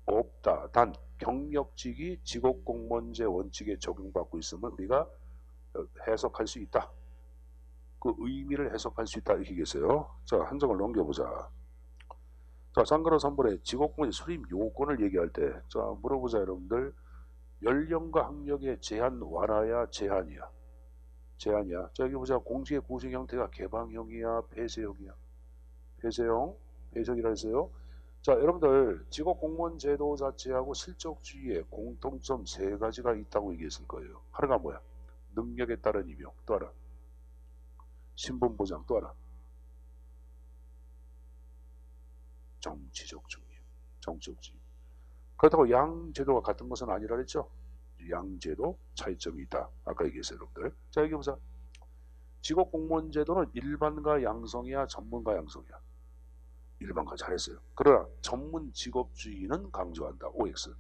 없다. 단 경력직이 직업공무원제 원칙에 적용받고 있음을 우리가 해석할 수 있다. 그 의미를 해석할 수 있다 이렇게 계세요. 자, 한 장을 넘겨보자. 자, 장가로 3번에 직업공무원 수립 요건을 얘기할 때, 자, 물어보자 여러분들. 연령과 학력의 제한 완화야, 제한이야? 제한이야. 자, 여기 보자. 공직의 구성 형태가 개방형이야, 폐쇄형이야? 폐쇄형, 폐쇄형이라 했어요. 자, 여러분들 직업공무원 제도 자체하고 실적주의에 공통점 3가지가 있다고 얘기했을 거예요. 하나가 뭐야? 능력에 따른 임용. 또 하나 신분보장. 또 하나 정치적 중요. 정치적 중요. 그렇다고 양제도가 같은 것은 아니라 그랬죠. 양제도 차이점이 있다. 아까 얘기했어요, 여러분들. 자, 여기 보자. 직업공무원 제도는 일반과 양성이야, 전문가 양성이야? 일반가. 잘했어요. 그러나 전문 직업주의는 강조한다. OX.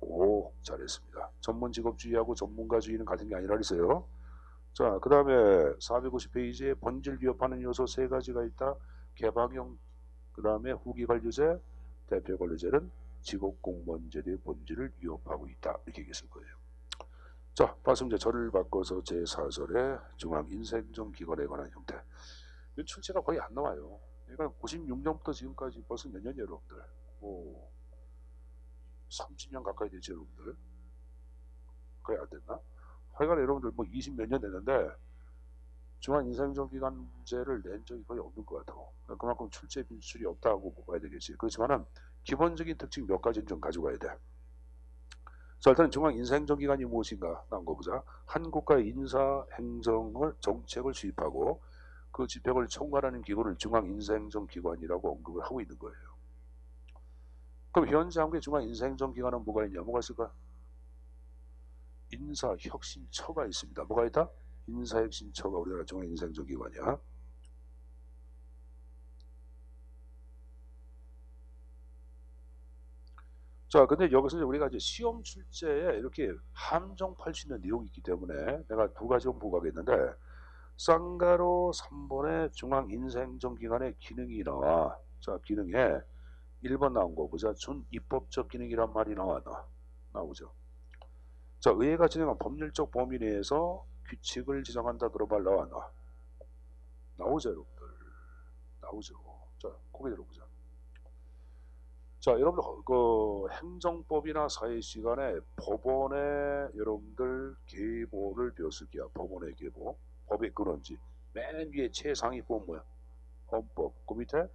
오, 잘했습니다. 전문 직업주의하고 전문가주의는 같은 게 아니라 그랬어요. 자, 그 다음에 450페이지에 본질 위협하는 요소 3가지가 있다. 개방형, 그 다음에 후기 관료제, 대표 관료제는 직업공무원제도의 본질을 위협하고 있다. 이렇게 얘기했을 거예요. 자, 봤습니다. 절을 바꿔서 제4절에 중앙인사행정기관에 관한 형태. 출제가 거의 안 나와요. 그러니까 96년부터 지금까지 벌써 몇 년이에요, 여러분들? 오, 30년 가까이 되죠, 여러분들? 거의 안 됐나? 하여간 여러분들 뭐 20 몇 년 됐는데 중앙인사행정기관제를 낸 적이 거의 없는 것 같아요. 그만큼 출제 빈출이 없다고 봐야 되겠지. 그렇지만은 기본적인 특징 몇 가지는 좀 가지고 가야 돼. 자, 일단 중앙인사행정기관이 무엇인가 나온 거 보자. 한 국가의 인사행정을 정책을 수립하고 그 집행을 총괄하는 기구를 중앙인사행정기관이라고 언급을 하고 있는 거예요. 그럼 현재 한국의 중앙인사행정기관은 뭐가 있냐? 뭐가 있을까? 인사혁신처가 있습니다. 뭐가 있다? 인사혁신처가 우리나라 중앙인사행정기관이야. 자, 근데 여기서 우리가 이제 시험 출제에 이렇게 함정팔 수 있는 내용이 있기 때문에 내가 2가지만 보고 가겠는데, 쌍가로 3번의 중앙인사행정기관의 기능이 나와. 자, 기능에 1번 나온 거 보자. 준입법적 기능이란 말이 나오죠. 자, 의회가 진행한 법률적 범위 내에서 규칙을 지정한다 그런 말 나와. 나오죠, 여러분들. 나오죠. 자, 고개 들어보자. 자, 여러분들 그 행정법이나 사회시간에 법원의 여러분들 계보를 배웠을 게야. 법원의 계보. 법의 근원지. 맨 위에 최상위법은 뭐야? 헌법. 그 밑에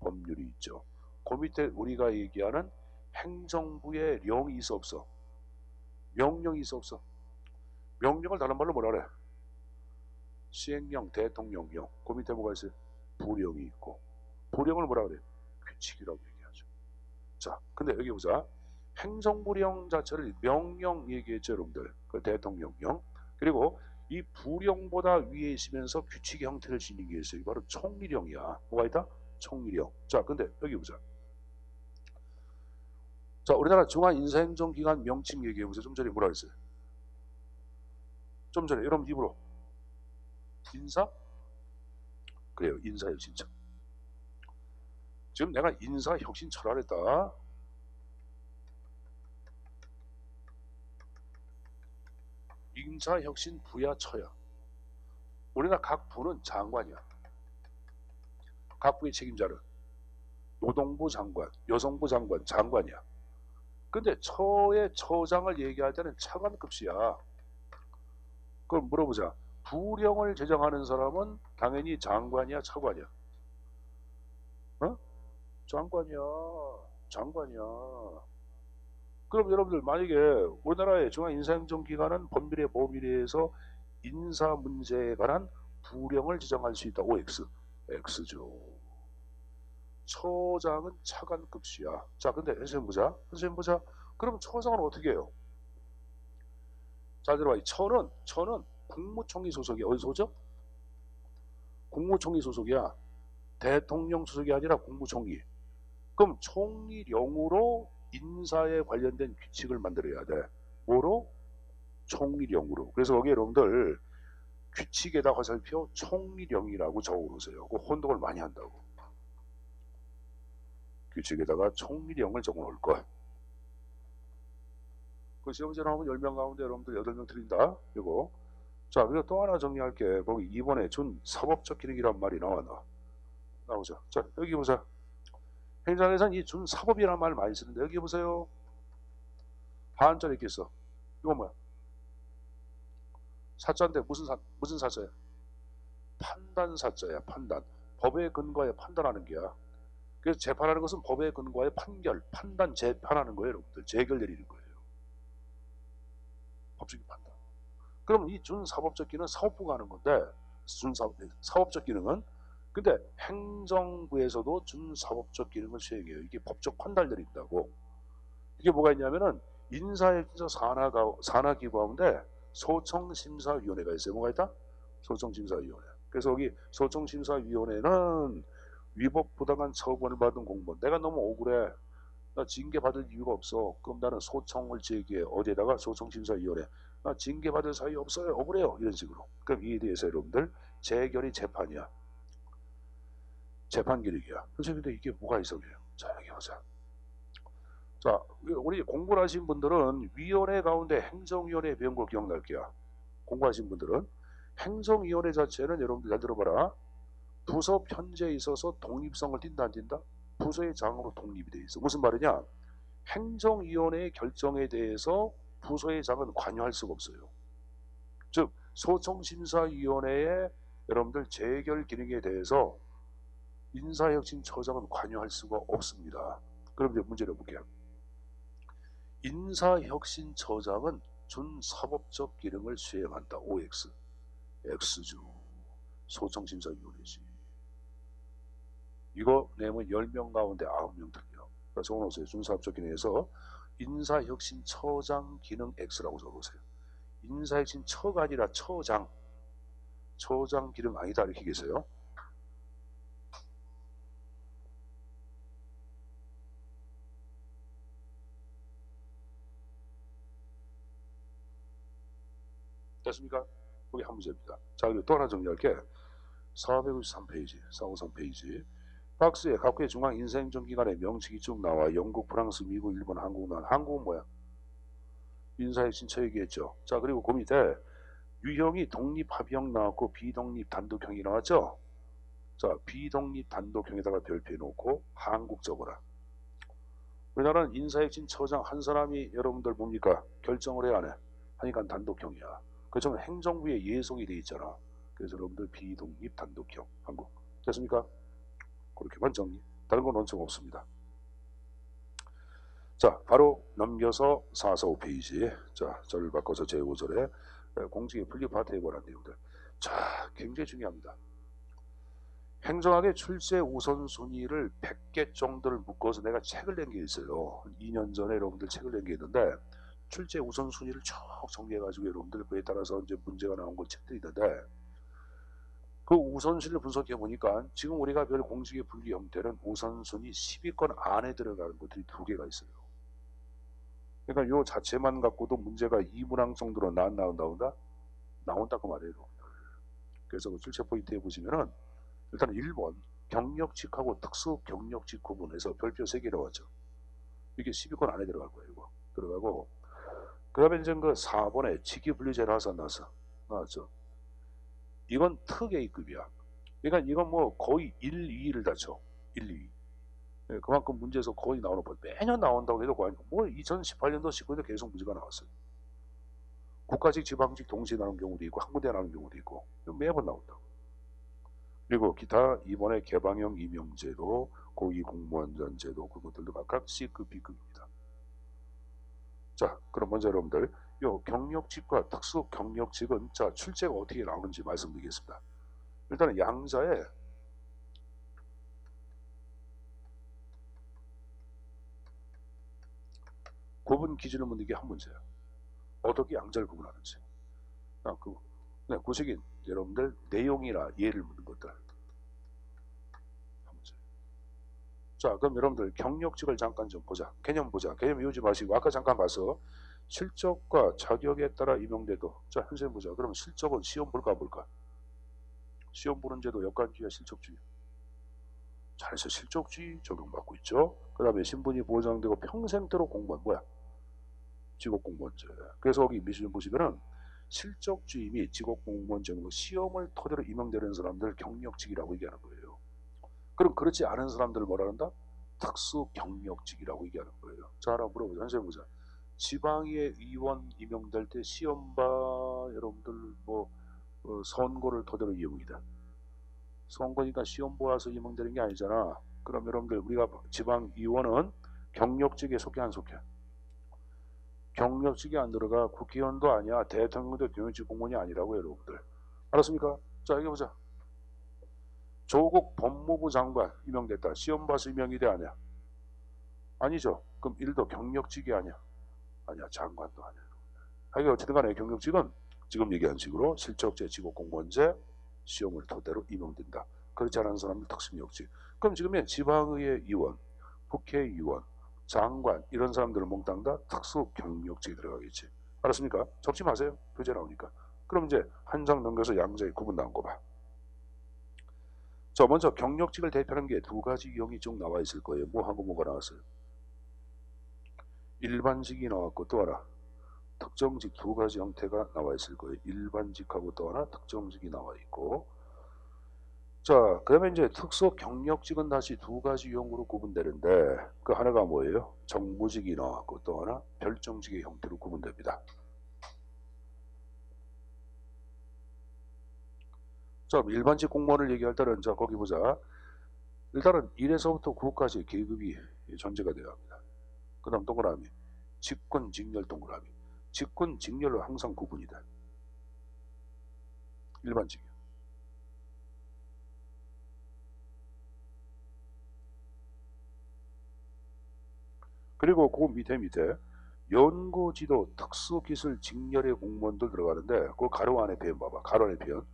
법률이 있죠. 그 밑에 우리가 얘기하는 행정부의 령이 있어 없어? 명령이 있어 없어? 명령을 다른 말로 뭐라 그래? 시행령, 대통령령. 그 밑에 뭐가 있어요? 부령이 있고. 부령을 뭐라 그래? 규칙이라고 얘기하죠. 자, 근데 여기 보자. 행정부령 자체를 명령 얘기했죠, 여러분들. 그 대통령령. 그리고 이 부령보다 위에 있으면서 규칙의 형태를 지닌 게 있어요. 바로 총리령이야. 뭐가 있다? 총리령. 자, 근데 여기 보자. 자, 우리나라 중앙인사행정기관 명칭 얘기해보세요. 좀 전에 뭐라 그랬어요? 좀 전에 여러분 입으로 인사? 그래요. 인사혁신처. 지금 내가 인사혁신처라 그랬다. 인사혁신 부야처야. 우리나라 각 부는 장관이야. 각 부의 책임자는 노동부 장관, 여성부 장관, 장관이야. 근데 처의 처장을 얘기할 때는 차관급시야. 그럼 물어보자. 부령을 제정하는 사람은 당연히 장관이야, 차관이야? 어? 장관이야. 장관이야. 그럼 여러분들 만약에 우리나라의 중앙인사행정기관은 법률에 법률에 의해서 인사 문제에 관한 부령을 지정할 수 있다. OX. X죠. 처장은 차관급수야. 자, 근데 선생님 보자. 선생님 보자. 그럼 처장은 어떻게 해요? 잘 들어봐. 처는 국무총리 소속이야. 어디 소속? 국무총리 소속이야. 대통령 소속이 아니라 국무총리. 그럼 총리령으로 인사에 관련된 규칙을 만들어야 돼. 뭐로? 총리령으로. 그래서 거기 여러분들 규칙에다 화살표 총리령이라고 적어놓으세요. 그 혼동을 많이 한다고. 규칙에다가 총리령을 적어놓을 거. 그 시험지를 하면 10명 가운데 여러분들 8명 드린다. 이거. 자, 그리고 또 하나 정리할게. 거기 이번에 준 사법적 기능이란 말이 나오죠. 자, 여기 보자. 행정에서는 이 준 사법이라는 말 많이 쓰는데 여기 보세요. 한자리 이렇게 있어. 이건 뭐야? 사자인데 무슨 사자야? 판단 사자야. 판단. 법에 근거해 판단하는 게야. 그래서 재판하는 것은 법에 근거해 판단, 재판하는 거예요, 여러분들. 재결 내리는 거예요. 법적인 판단. 그럼 이 준사법적 기능은 사법부가 하는 건데, 사법적 기능은 근데 행정부에서도 준사법적 기능을 수행해요. 이게 법적 판단을 내린다고. 이게 뭐가 있냐면은 인사행정 산하기구 가운데 소청심사위원회가 있어요. 뭐가 있다? 소청심사위원회. 그래서 여기 소청심사위원회는 위법 부당한 처분을 받은 공무원. 내가 너무 억울해. 나 징계받을 이유가 없어. 그럼 나는 소청을 제기해. 어디에다가? 소청심사위원회. 나 징계받을 사유 없어요. 억울해요. 이런 식으로. 그럼 이에 대해서 여러분들 재결이 재판이야. 재판 기능이야. 선생님 근데 이게 뭐가 이상해요? 자, 여기 보자. 자, 우리 공부를 하신 분들은 위원회 가운데 행정위원회 배운 거 기억날게요. 공부하신 분들은 행정위원회 자체는 여러분들 잘 들어봐라. 부서 편제에 있어서 독립성을 띈다 안 띈다? 부서의 장으로 독립이 돼 있어. 무슨 말이냐? 행정위원회의 결정에 대해서 부서의 장은 관여할 수가 없어요. 즉 소청심사위원회의 여러분들 재결 기능에 대해서 인사혁신처장은 관여할 수가 없습니다. 그럼 이제 문제를 볼게요. 인사혁신처장은 준사법적 기능을 수행한다. OX. X죠. 소청심사위원회지. 이거 내면 10명 가운데 9명 틀려. 그래서 적어놓으세요. 준사법적 기능에서 인사혁신처장 기능 X라고 적어보세요. 인사혁신처가 아니라 처장. 처장 기능 아니다 이렇게 계세요. 됐습니까? 거기 한 문제입니다. 자, 그리고 또 하나 정리할게. 453페이지, 453페이지. 박스에 각국의 중앙 인사행정기관의 명칭이 쭉 나와. 영국, 프랑스, 미국, 일본, 한국 나와. 한국은 뭐야? 인사혁신처 얘기했죠. 자, 그리고 그 밑에 유형이 독립합의형 나왔고 비독립 단독형이 나왔죠. 자, 비독립 단독형에다가 별표 놓고 한국 적어라. 우리나라는 인사혁신처장 한 사람이 여러분들 뭡니까? 결정을 해야 하네. 하니까 단독형이야. 그렇지만 행정부에 예속이 돼 있잖아. 그래서 여러분들 비독립 단독형 한국. 됐습니까? 그렇게만 정리. 다른 건 원칙 없습니다. 자, 바로 넘겨서 445페이지. 자, 절을 바꿔서 제5절에 공직의 분리 파트에 관한 내용들. 자, 굉장히 중요합니다. 행정학의 출제 우선순위를 100개 정도를 묶어서 내가 책을 낸 게 있어요. 2년 전에 여러분들 책을 낸 게 있는데 출제 우선순위를 쭉 정리해가지고 여러분들 그에 따라서 이제 문제가 나온 걸 책들이 있는데 그 우선순위를 분석해 보니까 지금 우리가 별 공직의 분리 형태는 우선순위 10위권 안에 들어가는 것들이 2개가 있어요. 그러니까 요 자체만 갖고도 문제가 2문항 정도로 나온다 그 말이에요. 그래서 그 출제 포인트에 보시면은 일단 1번 경력직하고 특수 경력직 구분해서 별표 3개 나왔죠. 이게 10위권 안에 들어갈 거예요. 이거 들어가고 그 다음에 이제 그 4번에 직위분리제 나왔죠. 이건 특A급이야. 그러니까 이건 뭐 거의 1, 2를 다 쳐. 1, 2. 네, 그만큼 문제에서 거의 나오는 법. 매년 나온다고 해도 뭐 2018년도 19년도 계속 문제가 나왔어요. 국가직, 지방직 동시에 나오는 경우도 있고 한 군데 나오는 경우도 있고 매번 나온다고. 그리고 기타 이번에 개방형 임용제도, 고위공무원전 제도 그것들도 각각 C급, B급입니다. 자, 그럼 먼저 여러분들 요 경력직과 특수 경력직은 자 출제가 어떻게 나오는지 말씀드리겠습니다. 일단은 양자에 구분 기준을 묻는 게 한 문제예요. 어떻게 양자를 구분하는지. 구식인 여러분들 내용이나 예를 묻는 것들 한 문제. 자, 그럼 여러분들 경력직을 잠깐 좀 보자. 개념 보자. 개념 외우지 마시고 아까 잠깐 봐서 실적과 자격에 따라 임용돼도. 자, 현재 보자. 그럼 실적은 시험 볼까 볼까? 시험 보는 제도 역관주의와 실적주의. 잘해서 실적주의 적용받고 있죠. 그 다음에 신분이 보장되고 평생토록 공무원 뭐야? 직업공무원제. 그래서 여기 미시좀 보시면은 실적주의 및 직업공무원제 시험을 토대로 임용되는 사람들 경력직이라고 얘기하는 거예요. 그럼 그렇지 않은 사람들을 뭐라 한다? 특수 경력직이라고 얘기하는 거예요. 자, 하나 물어보자. 선생님 보자. 지방의 의원 임용될 때 시험 봐 여러분들 선거를 토대로 임용이다. 선거니까 시험 보아서 임용되는 게 아니잖아. 그럼 여러분들 우리가 지방 의원은 경력직에 속해 안 속해? 경력직이 안 들어가. 국회의원도 아니야. 대통령도 경력직 공무원이 아니라고 여러분들. 알았습니까? 자, 여기 보자. 조국 법무부 장관 임명됐다. 시험 봐서 임명이 돼 아니야? 아니죠. 그럼 일도 경력직이 아니야? 아니야. 장관도 아니야. 하여간 어쨌든 간에 경력직은 지금 얘기한 식으로 실적제, 직업공무원제, 시험을 토대로 임명된다. 그렇지 않은 사람들 특수경력직. 그럼 지금의 지방의회 의원, 국회의원, 장관 이런 사람들을 몽땅 다 특수경력직에 들어가겠지. 알았습니까? 적지 마세요. 교재 나오니까. 그럼 이제 한 장 넘겨서 양자에 구분 나온 거 봐. 자, 먼저 경력직을 대표하는 게 두 가지 유형이 쭉 나와 있을 거예요. 뭐하고 뭐가 나왔어요? 일반직이 나왔고 또 하나 특정직. 두 가지 형태가 나와 있을 거예요. 일반직하고 또 하나 특정직이 나와 있고. 자, 그러면 이제 특수 경력직은 다시 두 가지 유형으로 구분되는데 그 하나가 뭐예요? 정무직이 나왔고 또 하나 별정직의 형태로 구분됩니다. 자, 일반직 공무원을 얘기할 때는 자 거기 보자. 일단은 1에서부터 9까지 계급이 존재가 되어야 합니다. 그 다음 동그라미 직권, 직렬 동그라미. 직권, 직렬로 항상 구분이 돼. 일반직이요. 그리고 그 밑에 연구지도, 특수기술, 직렬의 공무원들 들어가는데 그 가로 안에 표현 봐봐. 가로 안에 표현.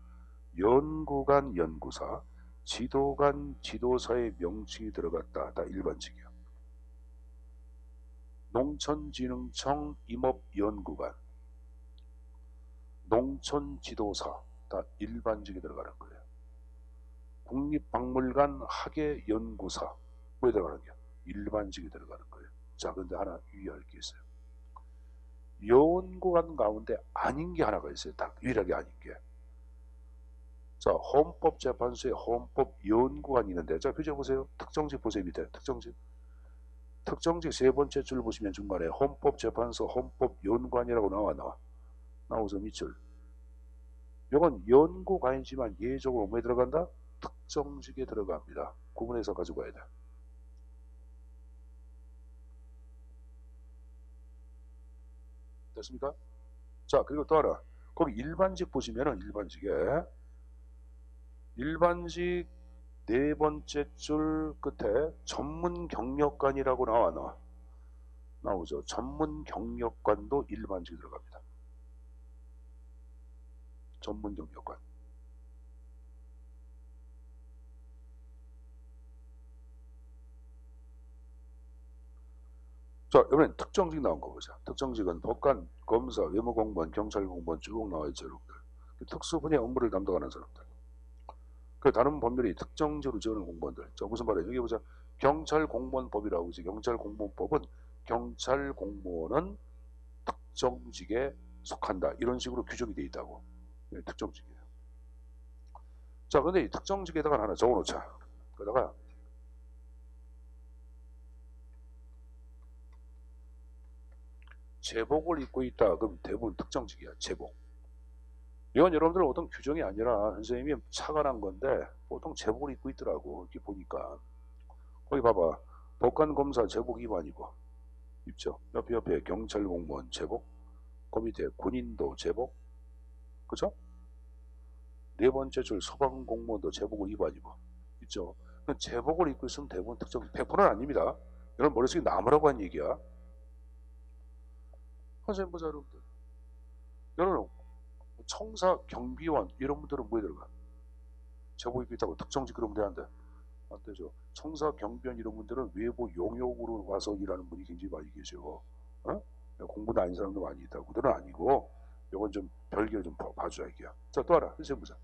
연구관, 연구사, 지도관, 지도사의 명칭이 들어갔다. 다 일반직이야. 농촌진흥청 임업연구관, 농촌지도사 다 일반직이 들어가는 거예요. 국립박물관 학예연구사 뭐에 들어가는 거야? 일반직이 들어가는 거예요. 자, 근데 하나 유의할 게 있어요. 연구관 가운데 아닌 게 하나가 있어요. 딱 유일하게 아닌 게. 자, 헌법재판소에 헌법연구관이 있는데 자, 표정 보세요. 특정직 보세요. 밑에 특정직. 특정직 세 번째 줄 보시면 중간에 헌법재판소 헌법연구관이라고 나오죠. 밑줄. 이건 연구관이지만 예적으로 뭐에 들어간다? 특정직에 들어갑니다. 구분해서 가지고 와야 돼. 됐습니까? 자, 그리고 또 하나. 거기 일반직 보시면은 일반직 네 번째 줄 끝에 전문 경력관이라고 나오죠. 전문 경력관도 일반직이 들어갑니다. 전문 경력관. 자, 이번엔 특정직 나온 거 보자. 특정직은 법관, 검사, 외무공무원, 경찰공무원 쭉 나와 있죠, 여러분들. 특수 분야 업무를 담당하는 사람들. 그 다른 법률이 특정직으로 지어놓은 공무원들. 자, 무슨 말이에요? 여기 보자. 경찰공무원법이라고 있지. 경찰공무원법은 경찰공무원은 특정직에 속한다. 이런 식으로 규정이 되어 있다고. 네, 특정직이에요. 자, 근데 이 특정직에다가 하나 적어놓자. 그러다가 제복을 입고 있다. 그럼 대부분 특정직이야. 제복. 이건 여러분들 어떤 규정이 아니라 선생님이 착안한 건데 보통 제복을 입고 있더라고. 이렇게 보니까. 거기 봐봐. 법관검사 제복 위반이고 입죠. 옆에 경찰 공무원 제복. 그 밑에 군인도 제복. 그죠? 네 번째 줄 소방 공무원도 제복을 위반이고 있죠. 제복을 입고 있으면 대부분 특정 100%는 아닙니다. 여러분 머릿속에 남으라고 한 얘기야. 선생님 보자 여러분들. 여러분 청사 경비원 이런 분들은 뭐에 들어가? 제복 입고 있다고 특정직 그러면 되는데 안 되죠. 청사 경비원 이런 분들은 외부 용역으로 와서 일하는 분이 굉장히 많이 계시고 어? 공부도 아닌 사람도 많이 있다고. 그들은 아니고 이건 좀 별개로 좀 봐줘야 이게야. 자 또 하나 선생님 보자.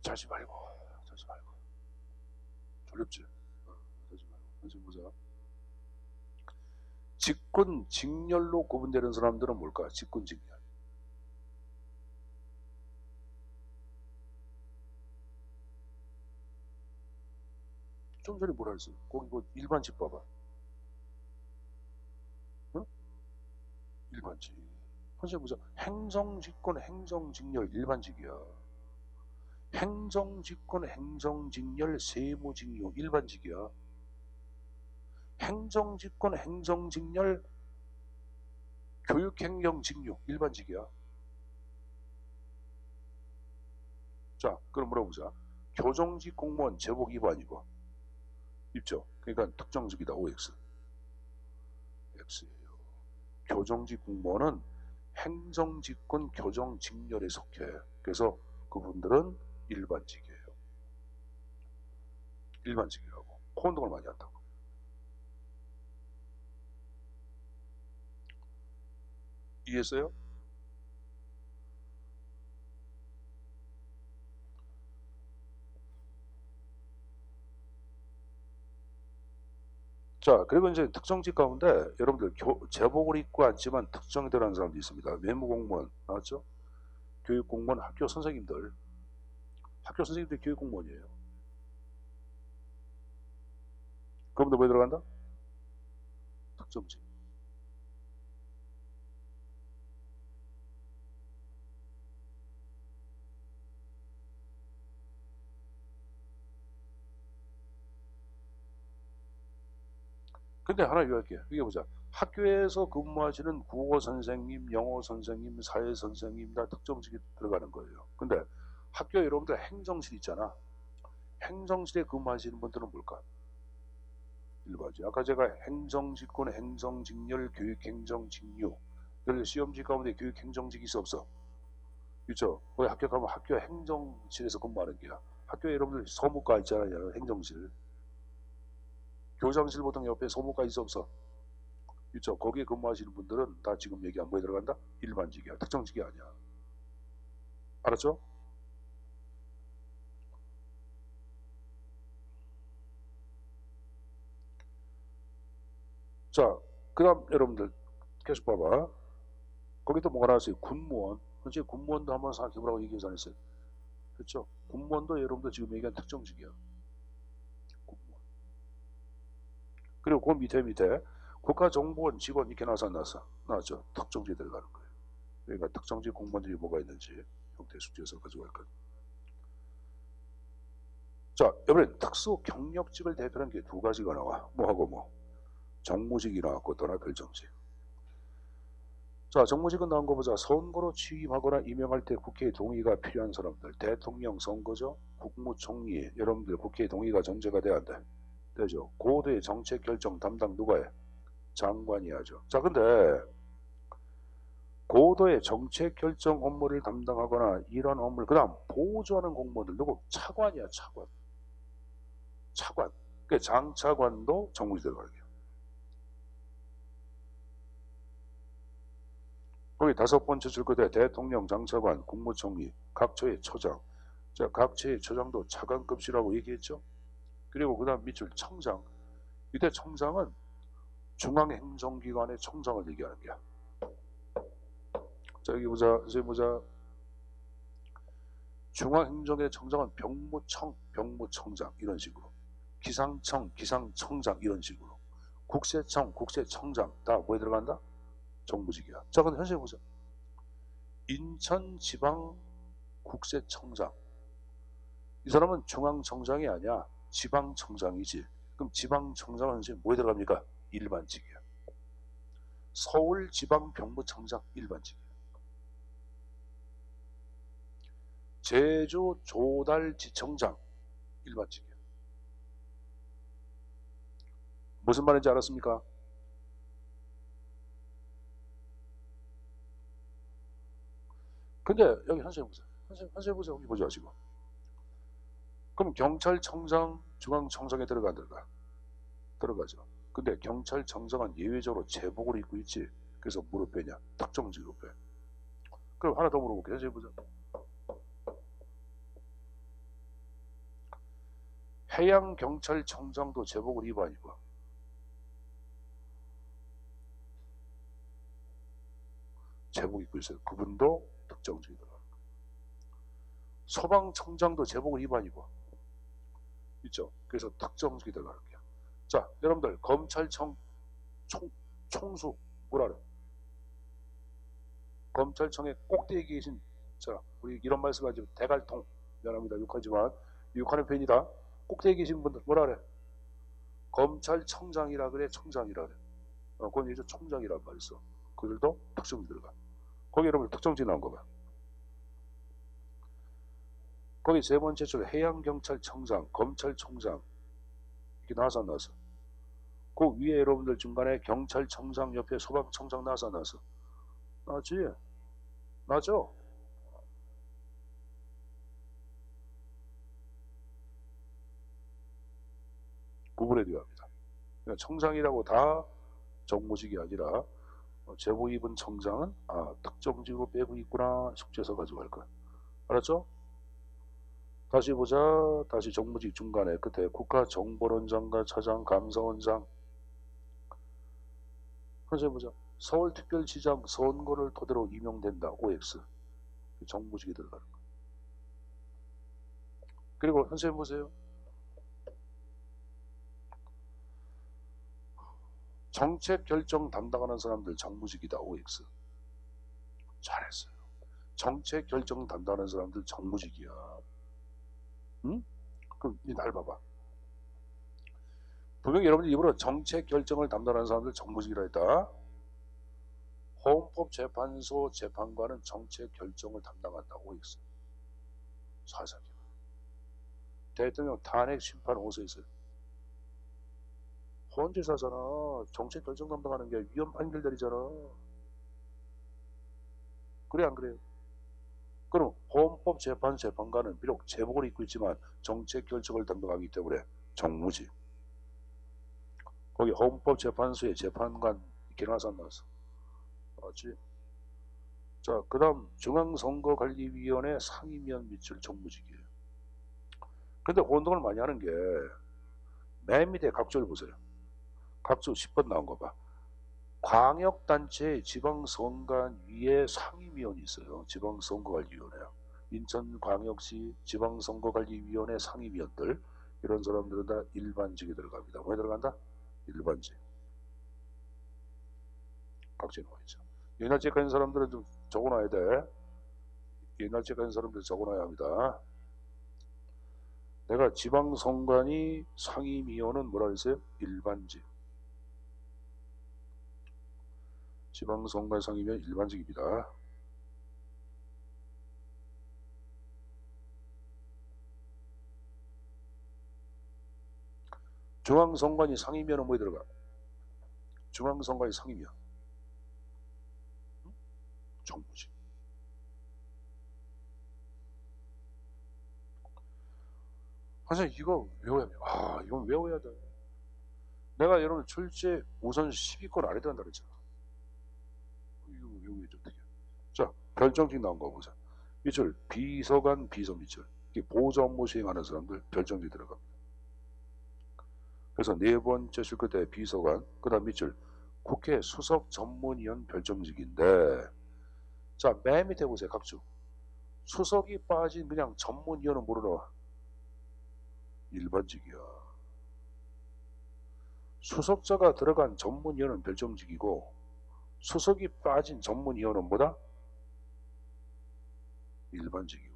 자지 말고 졸렵지? 자지 말고 선생님 보자. 직군, 직렬로 구분되는 사람들은 뭘까? 직군, 직렬. 좀 전에 뭐라 했어? 거기 뭐 일반직 봐봐. 응? 일반직. 선생님 보자. 행정직군, 행정직렬 일반직이야. 행정직군, 행정직렬, 세무직료 일반직이야. 행정직군, 행정직렬, 교육행정직료 일반직이야. 자, 그럼 물어보자. 교정직 공무원 제복 위반이고 입죠. 그러니까 특정직이다. OX. X예요. 교정직 공무원은 행정직군 교정직렬에 속해. 그래서 그분들은 일반직이에요. 일반직이라고. 코 운동을 많이 한다고. 이해했어요? 자, 그리고 이제 특정직 가운데 여러분들 제복을 입고 앉지만 특정이 되는 사람도 있습니다. 외무공무원 나왔죠? 교육공무원, 학교 선생님들. 학교 선생님들 교육공무원이에요. 그분들 왜 들어간다? 특정직. 근데 하나 요약해. 이게 보자. 학교에서 근무하시는 국어 선생님, 영어 선생님, 사회 선생님 다 특정직에 들어가는 거예요. 근데 학교 여러분들 행정실 있잖아. 행정실에 근무하시는 분들은 뭘까? 일반직. 아까 제가 행정직군, 행정직렬, 교육행정직료. 여기 시험지 가운데 교육행정직이 있어 없어? 있죠. 거기 학교 가면 학교 행정실에서 근무하는 게야. 학교에 여러분들 소무과 있잖아요. 행정실. 교장실 보통 옆에 소무과 있어 없어? 있죠. 거기에 근무하시는 분들은 다 지금 얘기한 뭐에 들어간다? 일반직이야. 특정직이 아니야. 알았죠? 자, 그 다음 여러분들 계속 봐봐. 거기 또 뭐가 나왔어요? 군무원. 그렇지? 군무원도 한번 생각해보라고 얘기해서 안 했어요. 그렇죠? 군무원도 여러분들 지금 얘기한 특정직이야. 군무원. 그리고 그 밑에 국가정보원 직원 이렇게 나와서 안 나왔어? 나왔죠? 특정직에 들어가는 거예요. 그러니까 특정직 공무원들이 뭐가 있는지 형태 숙제에서 가져갈 거예요. 자, 이번엔 특수 경력직을 대표하는 게 두 가지가 나와. 뭐하고 뭐. 정무직이 나왔고 또나 별정직. 자, 정무직은 나온 거 보자. 선거로 취임하거나 임명할 때 국회의 동의가 필요한 사람들. 대통령 선거죠. 국무총리. 여러분들 국회의 동의가 전제가 돼야 안 돼. 되죠. 고도의 정책 결정 담당 누가 해? 장관이 하죠. 자, 근데 고도의 정책 결정 업무를 담당하거나 이런 업무를 그 다음 보조하는 공무원들 누구? 차관이야. 차관. 그 장차관도 정무직 들어가요. 거기 다섯 번째 줄 거대 대통령, 장차관, 국무총리, 각 처의 처장. 자, 각 처의 처장도 차관급이라고 얘기했죠. 그리고 그 다음 밑줄 청장. 이때 청장은 중앙행정기관의 청장을 얘기하는 거야. 자, 여기 보자. 선생님 보자. 중앙행정의 청장은 병무청, 병무청장 이런 식으로. 기상청, 기상청장 이런 식으로. 국세청, 국세청장 다 뭐에 들어간다? 정무직이야. 자, 근데 현재 보자. 인천지방국세청장. 이 사람은 중앙청장이 아니야. 지방청장이지. 그럼 지방청장은 현재 뭐에 들어갑니까? 일반직이야. 서울지방병무청장 일반직이야. 제주조달지청장 일반직이야. 무슨 말인지 알았습니까? 근데 여기 한세 보세요. 한세 보세요. 여기 보죠 지금. 그럼 경찰청장, 중앙청장에 들어가 안 들어가? 들어가죠. 근데 경찰청장은 예외적으로 제복을 입고 있지. 그래서 무릎 빼냐? 특정직으로 빼. 그럼 하나 더 물어볼게요. 한세 보자. 해양경찰청장도 제복을 입어 안 입어? 제복 입고 있어요. 그분도 특정직이더라. 소방청장도 제복을 입어 안 입어? 있죠. 그래서 특정직이 들어가는 거야. 자, 여러분들 검찰청 총수 뭐라 그래? 검찰청의 꼭대기에 계신 자, 우리 이런 말씀하지 대갈통 미안합니다. 욕하지만 욕하는 편이다. 꼭대기에 계신 분들 뭐라 그래? 검찰청장이라 그래, 청장이라 그래. 그건 이제 총장이란 말 있어. 그들도 특정직 들어가. 거기 여러분 특정직 나온 거 봐. 거기 세 번째 줄 해양경찰청장, 검찰총장 이렇게 나와서 안 나왔어. 그 위에 여러분들 중간에 경찰청장 옆에 소방청장 나와서 안 나왔어. 나왔지? 나죠? 구분해줘야 합니다. 그러니까 청장이라고 다 정무직이 아니라 제복 입은 청장은 특정직으로 빼고 있구나 숙제서 가지고 갈 거야. 알았죠? 다시 보자. 다시 정무직 중간에 끝에 국가정보원장과 차장, 감사원장. 다시 보자. 서울특별시장 선거를 토대로 임용된다. OX. 정무직이 들어가는 거야. 그리고 선생님 보세요. 정책 결정 담당하는 사람들 정무직이다. OX. 잘했어요. 정책 결정 담당하는 사람들 정무직이야. 응? 그럼 날 봐봐. 분명히 여러분들 입으로 정책 결정을 담당하는 사람들 정무직이라 했다. 헌법재판소 재판관은 정책 결정을 담당한다. OX. 사사기. 대통령 탄핵 심판 오서 있어요. 헌재사잖아. 정책 결정 담당하는 게 위헌 판결들이잖아. 그래 안 그래요? 그럼 헌법재판 재판관은 비록 제복을 입고 있지만 정책 결정을 담당하기 때문에 정무직. 거기 헌법재판소의 재판관 이렇게 나와서 안 나왔어. 맞지? 자, 그 다음 중앙선거관리위원회 상임위원 밑줄 정무직이에요. 근데 혼동을 많이 하는 게 맨 밑에 각조를 보세요. 각조 10번 나온 거 봐. 광역단체 지방선관위에 상임위원이 있어요. 지방선거관리위원회. 인천광역시 지방선거관리위원회 상임위원들 이런 사람들은 다 일반직에 들어갑니다. 뭐에 들어간다? 일반직. 각지에 나와있죠. 옛날 책 가진 사람들은 좀 적어놔야 돼. 옛날 책 가진 사람들 적어놔야 합니다. 내가 지방선관위 상임위원은 뭐라 그랬어요? 일반직. 지방선관 상임위원 일반직입니다. 중앙선관위 상임위원은 뭐에 들어가? 중앙선관위 상임위원. 정무직. 선생님 이거 외워야 돼. 이건 외워야 돼. 내가 여러분 출제 우선 10위권 아래 들어간다 그랬잖아. 이거 외우기 어떻게? 자, 별정직 나온 거 보자. 밑줄 비서관, 비서 밑줄. 보조 업무 수행하는 사람들 별정직 들어갑니다. 그래서 네 번째 줄 끝에 비서관, 그 다음 밑줄 국회 수석 전문위원 별정직인데, 자, 맨 밑에 보세요. 각주. 수석이 빠진 그냥 전문위원은 뭐로 나와? 일반직이야. 수석자가 들어간 전문위원은 별정직이고 수석이 빠진 전문위원은 뭐다? 일반직이고.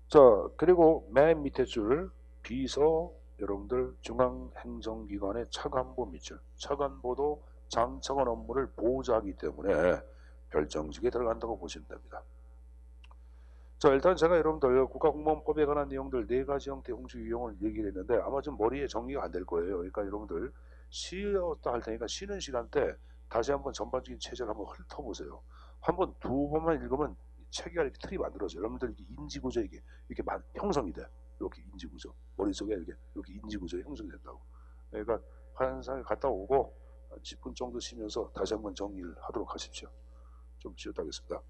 자, 그리고 맨 밑에 줄 비서 여러분들 중앙행정기관의 차관보 밑줄. 차관보도 장차관 업무를 보좌하기 때문에 별정직에 들어간다고 보시면 됩니다. 자, 일단 제가 여러분들 국가공무원법에 관한 내용들 4가지 형태 공직 유형을 얘기를 했는데 아마 좀 머리에 정리가 안 될 거예요. 그러니까 여러분들 쉬었다 할 테니까 쉬는 시간 때 다시 한번 전반적인 체제를 한번 훑어보세요. 한번 2번만 읽으면 체계가 이렇게 틀이 만들어져요. 여러분들 이게 인지구조 이게 이렇게 형성이 돼. 이렇게 인지구조 머릿속에 이렇게 인지구조 형성이 된다고. 그러니까 환상에 갔다 오고 10분 정도 쉬면서 다시 한번 정리를 하도록 하십시오. 좀 쉬었다 하겠습니다.